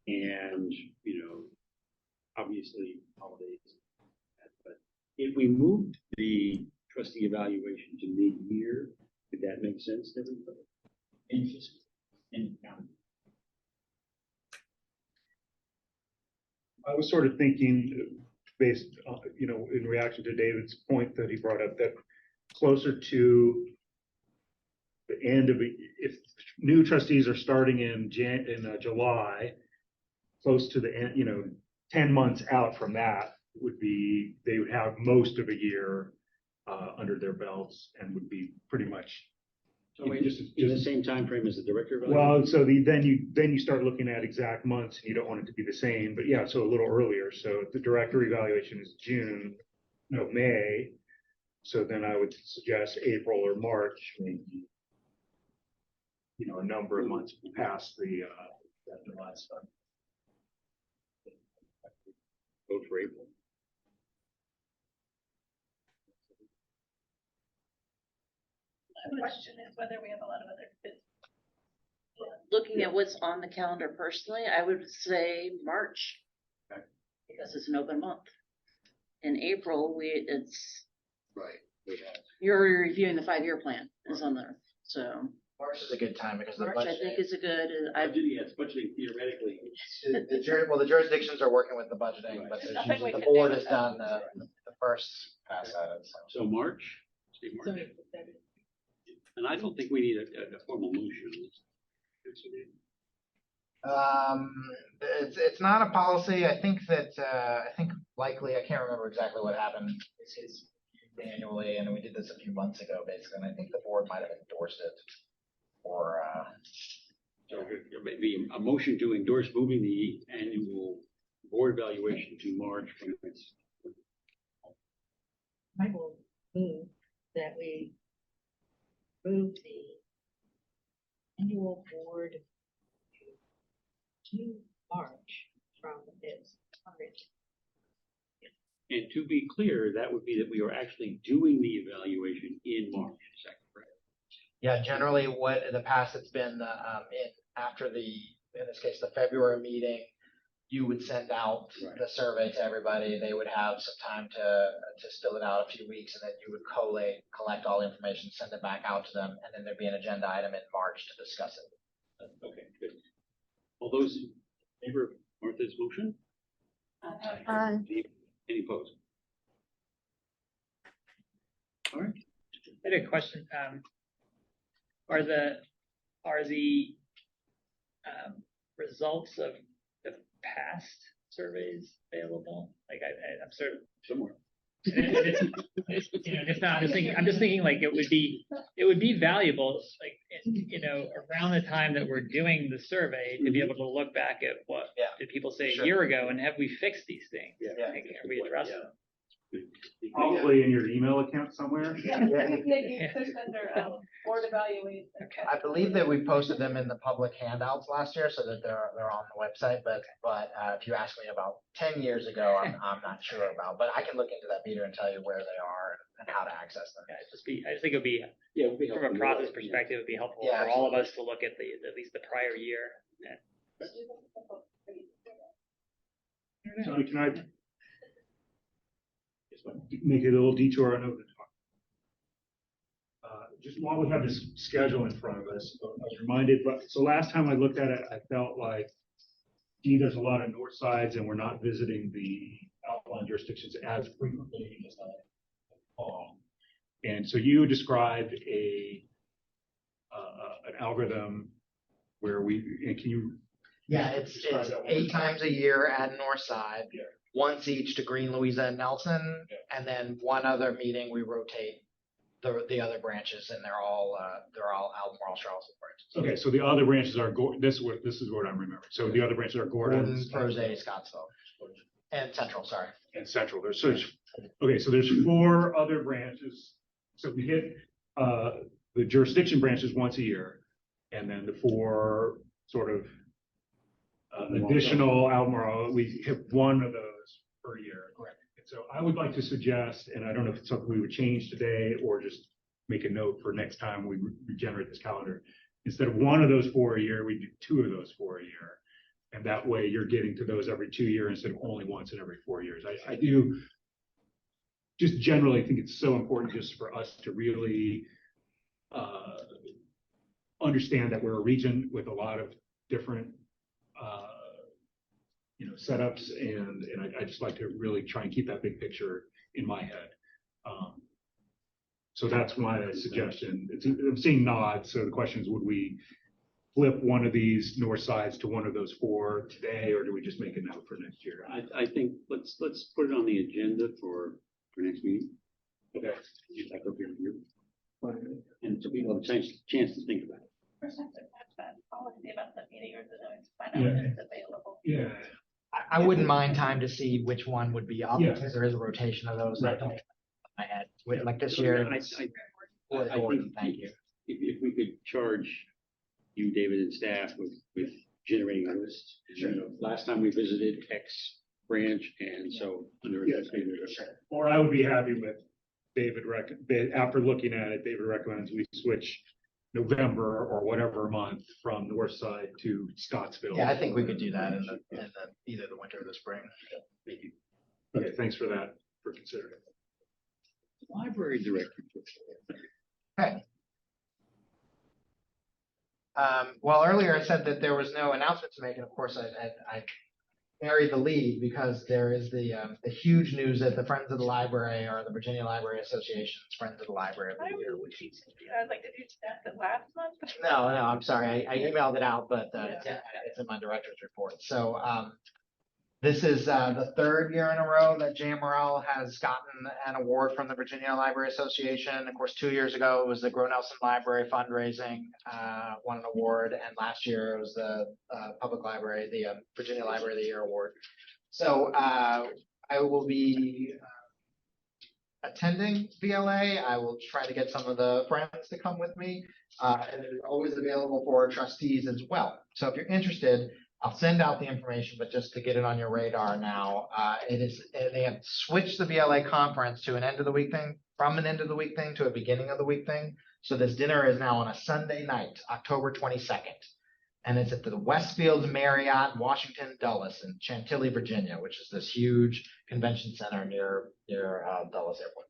And, obviously holidays. But if we moved the trustee evaluation to mid-year, would that make sense to everybody? I was sort of thinking based, in reaction to David's point that he brought up, that closer to the end of, if new trustees are starting in July, close to the end, 10 months out from that they would have most of a year under their belts and would be pretty much. So just in the same time frame as the director evaluation? Well, so then you start looking at exact months, and you don't want it to be the same, but yeah, so a little earlier. So the director evaluation is May. So then I would suggest April or March, maybe, a number of months past the July stuff. Vote for April. The question is whether we have a lot of other business. Looking at what's on the calendar personally, I would say March. Okay. Because it's an open month. In April, it's, Right. you're reviewing the 5-year plan is on there, so. March is a good time because the March, budget. I think is a good, It's budgeting theoretically. The jurisdictions are working with the budgeting, but there's Nothing we usually, the can board do has done the first pass at it, so. So March, say March. And I don't think we need a formal motion. It's not a policy. I think likely, I can't remember exactly what happened. It's annually, and we did this a few months ago, basically, and I think the board might have endorsed it. Or, So maybe a motion to endorse moving the annual board evaluation to March from its. I will move that we move the annual board to March from its current. And to be clear, that would be that we are actually doing the evaluation in March, is that correct? yeah, generally what in the past it's been, after in this case, the February meeting, you would send out Right. the survey to everybody. They would have some time to fill it out, a few weeks, and then you would collect all the information, send it back out to them, and then there'd be an agenda item in March to discuss it. Okay, good. All those in favor of Martha's motion? Any opposed? All right. I had a question. Are the results of the past surveys available? Like I'm sort of Somewhere. I'm just thinking like it would be valuable, like, around the time that we're doing the survey to be able to look back at what Yeah. did people say Sure. a year ago and have we fixed these things? Yeah. Like, have we addressed them? Probably in your email account somewhere. Yeah, they push under board evaluation. I believe that we posted them in the public handouts last year, so that they're on the website. But if you ask me about 10 years ago, I'm not sure about. But I can look into that, Peter, and tell you where they are and how to access them. Yeah, I just think it would be, Yeah, it would be from helpful. a process perspective, it'd be helpful Yeah, for all of us to look at at least the prior year. So can I make it a little detour. I know that. Just while we have this schedule in front of us, I was reminded, but so last time I looked at it, I felt like, gee, there's a lot of north sides and we're not visiting the outlying jurisdictions as frequently as I recall. And so you described an algorithm where and can you? Yeah, it's describe that one 8 more time? times a year at Northside, Yeah. once each to Green, Louisa, and Nelson, Yeah. and then one other meeting we rotate the other branches, and they're all Albemarle, Charleston branches. Okay, so the other branches are, this is what I'm remembering. So the other branches are Gordon, Gordon, Rosé, Scottsville, and Central. Sorry. and Central. There's 4 other branches. So we hit the jurisdiction branches once a year, and then the 4 sort of additional Albemarle, we hit one of those per year. Correct. And so I would like to suggest, and I don't know if it's something we would change today or just make a note for next time we regenerate this calendar. Instead of one of those 4 a year, we do 2 of those 4 a year. And that way you're getting to those every 2 years instead of only once in every 4 years. I do just generally think it's so important just for us to really understand that we're a region with a lot of different setups, and I just like to really try and keep that big picture in my head. So that's my suggestion. I'm seeing nods. So the question is, would we flip one of these north sides to one of those 4 today, or do we just make a note for next year? I think let's put it on the agenda for next meeting. Okay. If that's okay with you. And so people have a chance to think about it. First, I have to patch that policy about the meeting or the notes, find out if it's available. Yeah. I wouldn't mind time to see which one would be up, Yeah. because there is a rotation of those. Right. I don't my head. Like this year. I Gordon, think thank you. if we could charge you, David, and staff with generating a list. Sure. Last time we visited X branch, and so under. Yes. Or I would be happy with after looking at it, David recommends we switch November or whatever month from north side to Scottsville. Yeah, I think we could do that in either the winter or the spring. Okay, thanks for that, for considering. Library director. Okay. Well, earlier I said that there was no announcement to make, and of course I buried the lead, because there is the huge news that the Friends of the Library, or the Virginia Library Association's Friends of the Library of the Year, which is. I'd like to do that last month. No, I'm sorry. I emailed it out, but it's in my director's report. So this is the 3rd year in a row that JMRL has gotten an award from the Virginia Library Association. Of course, 2 years ago, it was the Grow Nelson Library fundraising won an award. And last year, it was the public library, the Virginia Library of the Year award. So I will be attending VLA. I will try to get some of the friends to come with me. And it's always available for trustees as well. So if you're interested, I'll send out the information, but just to get it on your radar now, they have switched the VLA conference to an end of the week thing, from an end of the week thing to a beginning of the week thing. So this dinner is now on a Sunday night, October 22nd. And it's at the Westfield Marriott, Washington Dulles in Chantilly, Virginia, which is this huge convention center near Dulles Airport.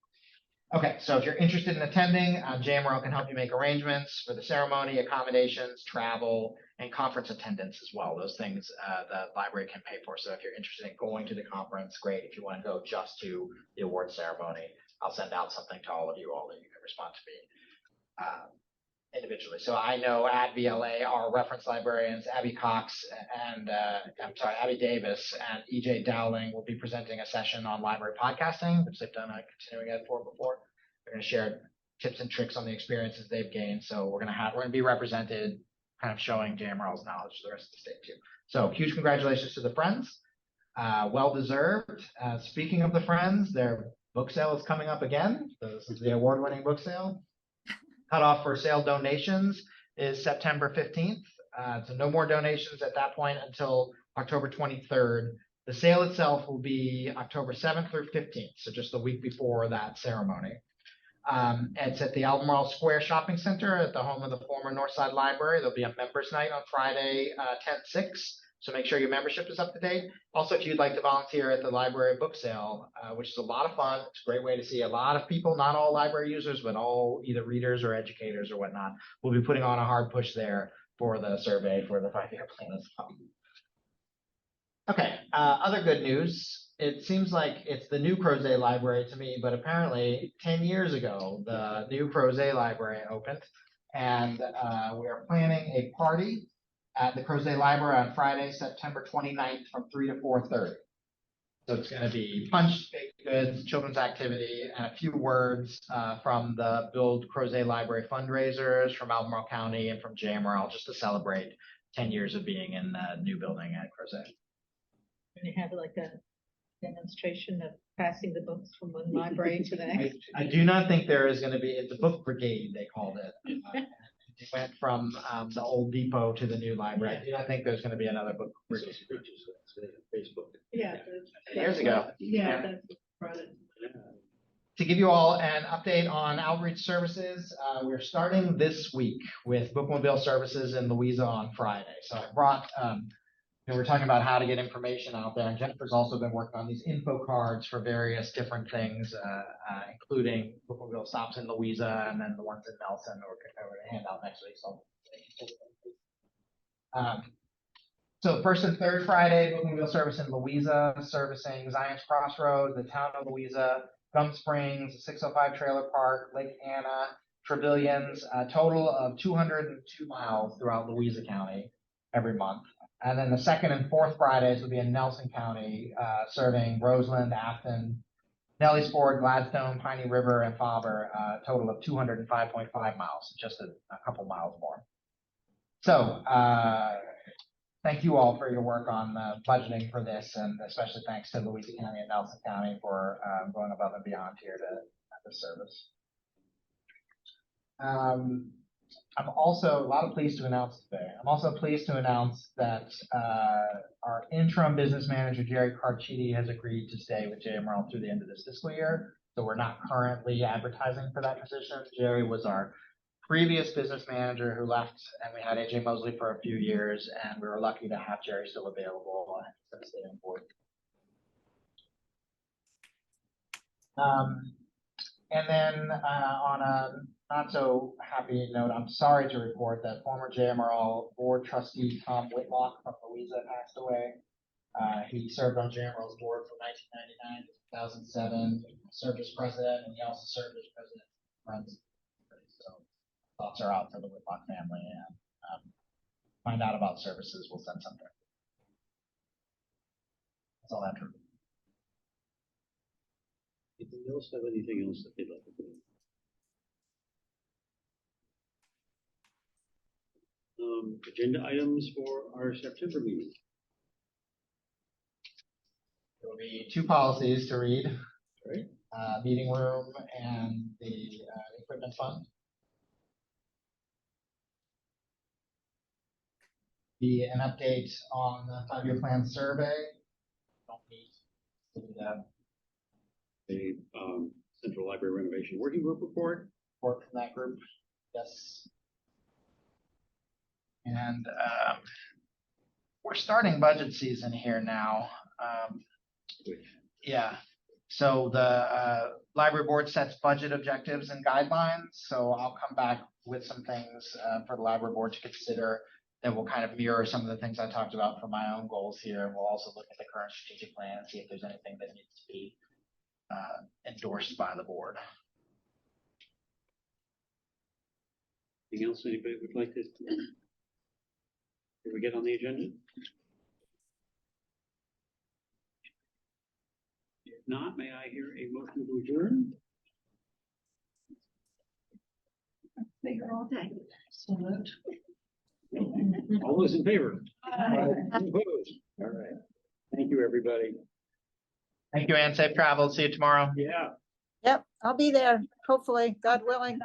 Okay, so if you're interested in attending, JMRL can help you make arrangements for the ceremony, accommodations, travel, and conference attendance as well. Those things the library can pay for. So if you're interested in going to the conference, great. If you want to go just to the award ceremony, I'll send out something to all of you, that you can respond to me individually. So I know at VLA, our reference librarians, Abby Cox and Abby Davis and EJ Dowling will be presenting a session on library podcasting, which they've done a continuing ed for before. They're going to share tips and tricks on the experiences they've gained. So we're going to be represented, kind of showing JMRL's knowledge to the rest of the state too. So huge congratulations to the Friends. Well deserved. Speaking of the Friends, their book sale is coming up again. This is the award-winning book sale. Cutoff for sale donations is September 15th. So no more donations at that point until October 23rd. The sale itself will be October 7th through 15th, so just the week before that ceremony. It's at the Albemarle Square Shopping Center at the home of the former Northside Library. There'll be a members night on Friday, 10/6. So make sure your membership is up to date. Also, if you'd like to volunteer at the library book sale, which is a lot of fun, it's a great way to see a lot of people, not all library users, but all either readers or educators or whatnot. We'll be putting on a hard push there for the survey for the 5-year plan as well. Okay, other good news. It seems like it's the new Crozet Library to me, but apparently 10 years ago, the new Crozet Library opened, and we are planning a party at the Crozet Library on Friday, September 29th from 3 to 4:30. So it's going to be punch, baked goods, children's activity, and a few words from the Build Crozet Library fundraisers from Albemarle County and from JMRL, just to celebrate 10 years of being in the new building at Crozet. And they have like a demonstration of passing the books from one library to the next. I do not think there is going to be, it's a book brigade, they called it. It went from the old depot to the new library. I do not think there's going to be another book brigade. Facebook. Yeah. Years ago. Yeah, that's what brought it. To give you all an update on outreach services, we're starting this week with bookmobile services in Louisa on Friday. So I brought, we're talking about how to get information out there, and Jennifer's also been working on these info cards for various different things, including bookmobile stops in Louisa and then the ones in Nelson we're going to hand out next week. So first and third Friday, bookmobile service in Louisa, servicing Zion's Crossroads, the town of Louisa, Gum Springs, 605 Trailer Park, Lake Anna, Trevilians, a total of 202 miles throughout Louisa County every month. And then the second and fourth Fridays will be in Nelson County, serving Roseland, Afton, Nelly's Ford, Gladstone, Piney River, and Faber, a total of 205.5 miles, just a couple miles more. So thank you all for your work on budgeting for this, and especially thanks to Louisa County and Nelson County for going above and beyond here to have this service. I'm also pleased to announce today. I'm also pleased to announce that our interim business manager, Jerry Carchidi, has agreed to stay with JMRL through the end of this fiscal year. So we're not currently advertising for that position. Jerry was our previous business manager who left, and we had AJ Mosley for a few years, and we were lucky to have Jerry still available and he's going to stay on board. And then on a not so happy note, I'm sorry to report that former JMRL board trustee Tom Whitlock from Louisa passed away. He served on JMRL's board from 1999 to 2007, served as president, and he also served as president of Friends. So thoughts are out for the Whitlock family, and find out about services, we'll send something. That's all I have to report. Anything else? Have anything else that they'd like to do? Agenda items for our September meeting. There will be two policies to read, Right. Meeting room and the equipment fund. Be an update on the 5-year plan survey. Don't need to do that. A Central Library Renovation Working Group report. Report from that group. Yes. And we're starting budget season here now. Yeah. So the library board sets budget objectives and guidelines. So I'll come back with some things for the library board to consider that will kind of mirror some of the things I talked about for my own goals here. And we'll also look at the current strategic plan and see if there's anything that needs to be endorsed by the board. Anything else anybody would like to? Did we get on the agenda? If not, may I hear a motion to adjourn? Stay here all day. So moved. All those in favor? Aye. Opposed? All right. Thank you, everybody. Thank you, Ann. Safe travel. See you tomorrow. Yeah. Yep, I'll be there, hopefully, God willing.